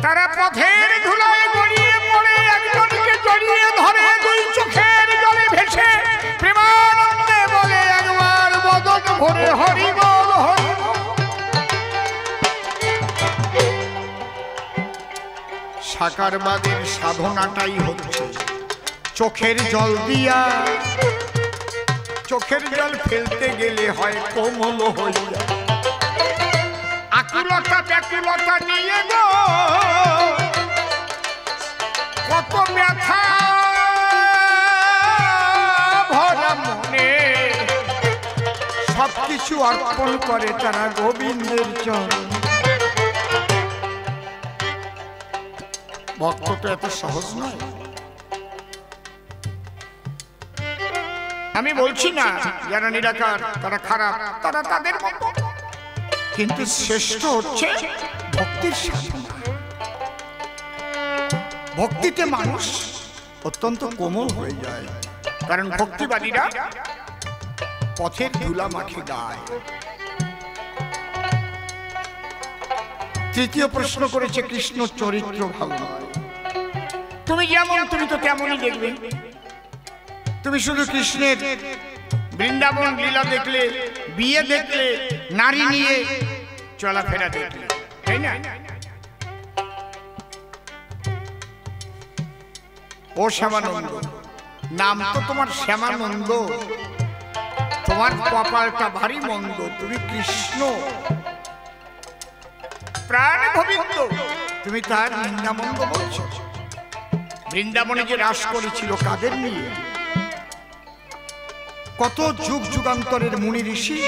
তারা পথের ধুলায় গড়িয়ে পড়ে একজনকে জড়িয়ে ধরে, দুই চোখের জলে ভেসে প্রেমানন্দে বলে একবার বদন ভরে হরি বল হরি। সাকারবাদের সাধনাটাই হচ্ছে চোখের জল দিয়া, চোখের জল ফেলতে গেলে হয় কোমল হইয়া। আকুলতা ব্যাকুলতা নিয়ে গো কত ব্যথা ভরা মনে, সবকিছু অর্পণ করে তারা গোবিন্দের চরণ। ভক্ত তো এত সহজ নয়। আমি বলছি না যারা নিরাকার তারা খারাপ, তারা তাদের মতো, কিন্তু শ্রেষ্ঠ হচ্ছে ভক্তির সাধনা। ভক্তিতে মানুষ অত্যন্ত কোমল হয়ে যায়, কারণ ভক্তিবাদীরা পথের ধুলা মাখে গায়। তৃতীয় প্রশ্ন করেছে কৃষ্ণ চরিত্র ভালো নয়। তুমি যেমন তুমি তো তেমনই দেখবে। তুমি শুধু কৃষ্ণের বৃন্দাবন লীলা দেখলে, বিয়ে দেখলে, নারী নিয়ে চলাফেরা দেখলে, তাই না? ও শ্যামানন্দ, নাম তো তোমার শ্যামানন্দ, তোমার কপালটা ভারী মন্দ। তুমি কৃষ্ণ প্রাণ গোবিন্দ, তুমি তার নিন্দামন্দ বলছো। বৃন্দাবনে যে রাস করেছিল কাদের নিয়ে? কত যুগ যুগান্তরের মুনি ঋষি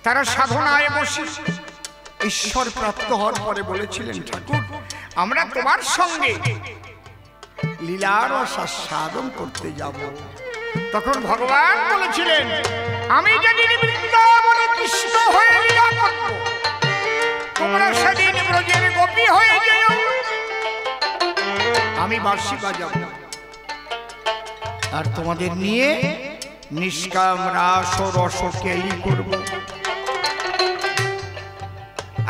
তারা সাধনায় বসে ঈশ্বর প্রাপ্ত হওয়ার পরে বলেছিলেন, ঠাকুর আমরা তোমার সঙ্গে লীলার সাধন করতে যাব। তখন ভগবান বলেছিলেন, আমি যেদিন বৃন্দাবনে কৃষ্ণ হয়ে লীলা করব, তোমরা সেদিন ব্রজের গোপী হয়ে যেও, আমি বাঁশি বাজাবো আর তোমাদের নিয়ে নিষ্কাম রাস ও রস কেলি করব।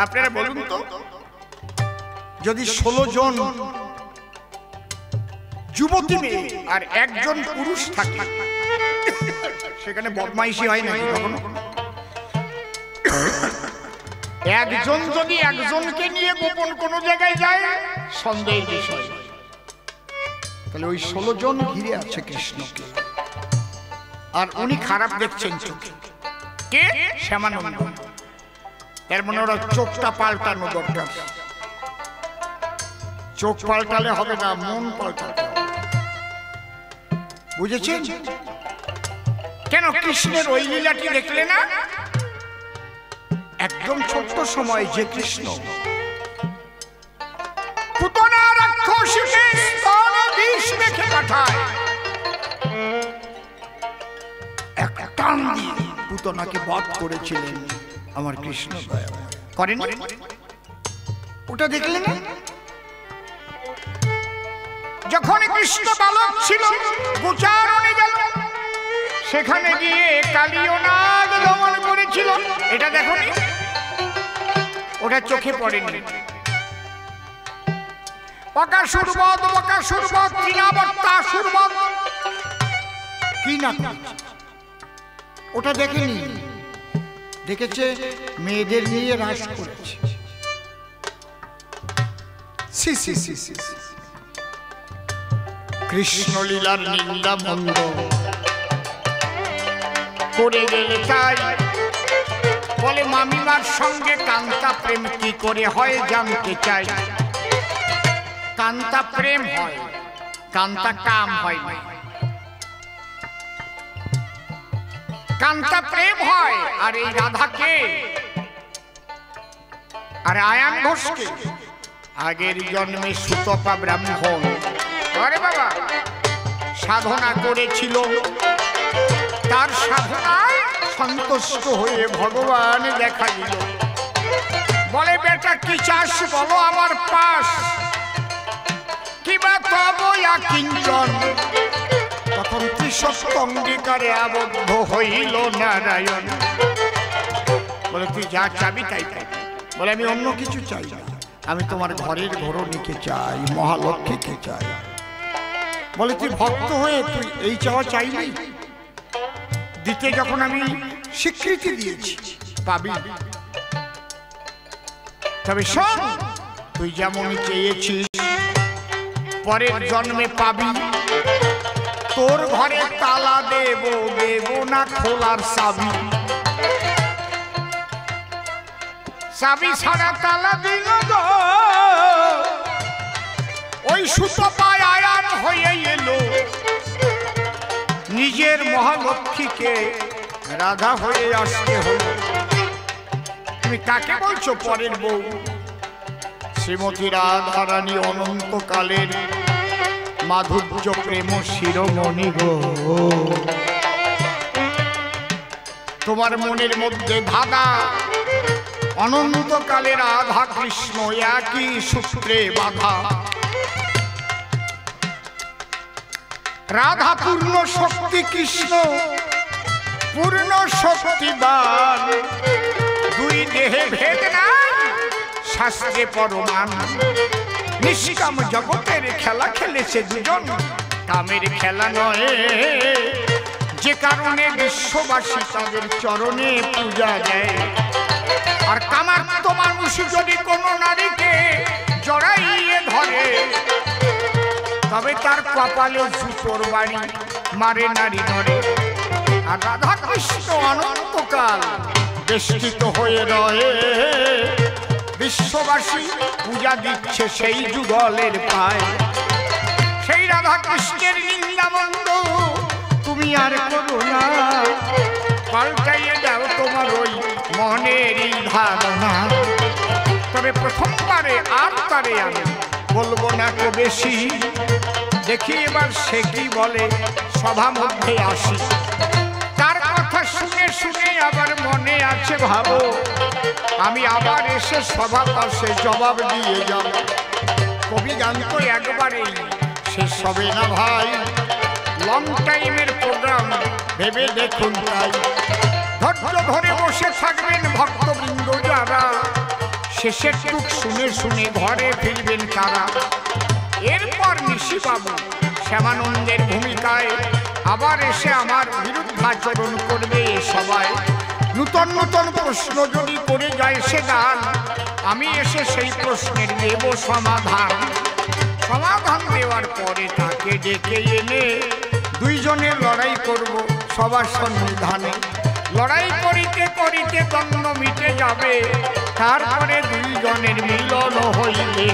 আপনারা বলুন তো, যদি 16 জন যুবতী মেয়ে আর একজন পুরুষ থাকে, সেখানে বদমাইশি হয় নাকি কখনো? একজন যদি একজনকে নিয়ে গোপন কোন জায়গায় যায়, সন্দেহের বিষয়। তাহলে ওই 16 জন ঘিরে আছে কৃষ্ণকে, আর উনি খারাপ দেখছেন চোখে। কে? শ্যামানন্দ। এর মনে ওরা চোখটা পাল্টানো দরকার। চোখ পাল্টালে হবে না, মন পাল্টাতে হবে। বুঝেছেন? কেন কৃষ্ণের ওই লীলাটি দেখলে না? একদম ছোট্ট সময় যে কৃষ্ণ পুতনা রাক্ষসীকে স্তন বিষ মেখে পাঠায়, এক টান দিয়ে পুতনাকে বধ করেছিলেন আমার কৃষ্ণ। করেন ওটা দেখলে না? যখন কৃষ্ণ বালক ছিল, গোচারণে গেল, সেখানে গিয়ে কালীয় নাগ দমন করেছিল। এটা দেখো নি, ওটা চোখে পড়েনি। বকাসুরবধ বকাসুরবধ তৃণাবর্তাসুরবধ কি না, ওটা দেখেনি। দেখেছে মেয়েদের নিয়ে রাস করেছে। কৃষ্ণলীলার নিন্দা মন্দ করে গেলে তাই বলে মামিমার সঙ্গে কান্তা প্রেম কি করে হয় জানতে চাই। কান্তা প্রেম হয়, কান্তা কাম হয় না। কান্তা প্রেম হয়। আর এই রাধাকে আর আয়ান ঘোষকে আগের জন্মে সুতপা ব্রাহ্মণ আরে বাবা সাধনা করেছিল। তার সাধনায় সন্তুষ্ট হয়ে ভগবান দেখা দিল। বলে বেটা কি চাস বলো আমার পাশ, কিবা তব কিঞ্চন। তখন ত্রিসত্য অঙ্গীকারে আবদ্ধ হইল নারায়ণ। বলে তুই যা চাবি তাই তাই। বলে আমি অন্য কিছু চাই না, আমি তোমার ঘরের ঘরণীকে চাই, মহালক্ষ্মীকে চাই। বলে তুই ভক্ত হয়ে তুই এই চাওয়া চাইলি, দিতে যখন আমি স্বীকৃতি দিয়েছি পাবি। তবে শোন, তুই যেমন চেয়েছিস পরের জন্মে পাবি। তোর ঘরে তালা দেব দেব না খোলার চাবি। চাবি ছাড়া তালা দিল গো। ওই সুতপায় আয়ান হয়ে এলো, নিজের মহালক্ষ্মীকে রাধা হয়ে আসতে হলো। তুমি কাকে বলছো পরের বউ? শ্রীমতী রাধারানী অনন্তকালের মাধুর্য প্রেম শিরোমণি গো। তোমার মনের মধ্যে ধাঁধা, অনন্তকালের রাধা কৃষ্ণ একই সূত্রে বাধা। রাধা পূর্ণ শক্তি, কৃষ্ণ পূর্ণ শক্তিবান। দুই দেহে ভেদ নাই, শাস্ত্রে পরমান। নিষ্কাম জগতের খেলা খেলেছে দুজন, কামের খেলা নয়। যে কারণে বিশ্ববাসী তাদের চরণে পূজা দেয়। আর কামার্ত মানুষ যদি কোনো নারীকে জড়াইয়ে ধরে, তবে তার কপালে জুতোর বাড়ি মারে, নারী নরে। আর রাধা কৃষ্ণ অনন্তকাল বেষ্টিত হয়ে রয়ে। বিশ্ববাসী পূজা দিচ্ছে সেই যুগলের পায়। সেই রাধা কৃষ্ণের নিন্দামন্দ তুমি আর করো না, পাল্টাইয়ে দাও তোমার ওই মনেরই ধারণা। তবে প্রথমবারে আর তারে আমি বলবো না তো বেশি। দেখি এবার সে কি বলে, সভা মধ্যে আসি। তার কথা শুনে শুনে আবার মনে আছে ভাবো, আমি আবার এসে সভা পাশে জবাব দিয়ে যাব। কবি গান তো একবারেই শেষ হবে না ভাই। লং টাইমের প্রোগ্রাম ভেবে দেখুন তাই। ধৈর্য ধরে বসে থাকবেন ভক্তবৃন্দ যারা, শেষের টুক শুনে শুনে ঘরে ফিরবেন তারা। এরপর নিশি বাবু শ্যামানন্দের ভূমিকায় আবার এসে আমার বিরুদ্ধাচরণ করবে সবাই। নূতন নূতন প্রশ্ন যদি করে যায় সে গান, আমি এসে সেই প্রশ্নের দেব সমাধান। সমাধান দেওয়ার পরে তাকে ডেকে এনে দুইজনে লড়াই করব সবার সন্নিধানে। লড়াই করিতে করিতে দ্বন্দ্ব মিটে যাবে, তারপরে দুইজনের মিলন হইলে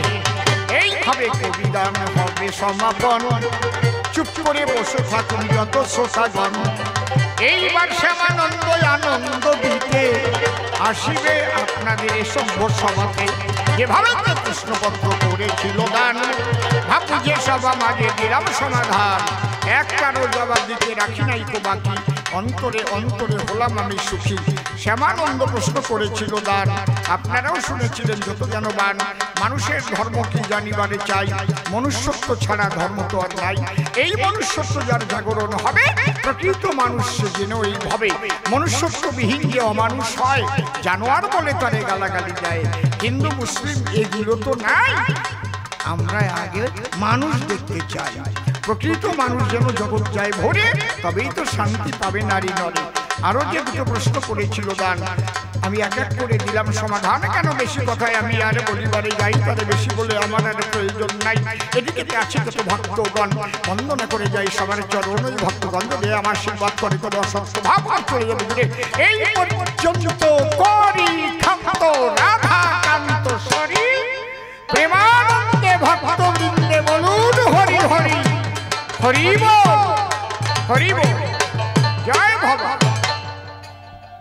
এইভাবে কবিগান হবে সমাপন। চুপ করে বসে থাকুন যত শ্রোতাগণ। এইবার শ্যামানন্দ আনন্দ দিতে আসিবে আপনাদের সভ্য সভাতে। যেভাবে কৃষ্ণপত্র করেছিল গান, ভাবু যে সভা মাঝে দিলাম সমাধান। একটারও জবাব দিতে রাখি নাই তো বাকি। অন্তরে অন্তরে হলাম আমি সুখী। শ্যামানন্দ প্রশ্ন করেছিল দান, আপনারাও শুনেছিলেন যত জ্ঞানবান মানুষের ধর্ম কি জানিবারে চাই, মনুষ্যত্ব ছাড়া ধর্ম তো আর নাই। এই মনুষ্যত্ব যার জাগরণ হবে প্রকৃত মানুষ সে যেন এই ভাবে। মনুষ্যত্ববিহীন যে অমানুষ হয় জানোয়ার বলে তারে গালাগালি যায়। হিন্দু মুসলিম এগুলো তো নাই, আমরা আগে মানুষ দেখতে চাই। প্রকৃত মানুষ যেন জগৎ যায় ভরে, তবেই তো শান্তি পাবে নারী নরে। আরো যে দুটো প্রশ্ন করেছিল দান, আমি এক এক করে দিলাম সমাধান। কেন বেশি কথায় আমি আর বলিবারে যাই, তারে বেশি বলে আমার আর প্রয়োজন নাই। এদিকে আছে কত ভক্তগণ বন্দনা করে যাই সবার চরণ, ওই ভক্তগণ দে আমার আশীর্বাদ করে তো দর্শক ভাব চলে যাবে দূরে। এই পর্যন্ত করি ক্ষান্ত রাধা কান্ত সরি, প্রেমানন্দে ভক্তবৃন্দে বলুন হরি হরি হরি বল, হরি বল, জয় ভগবান।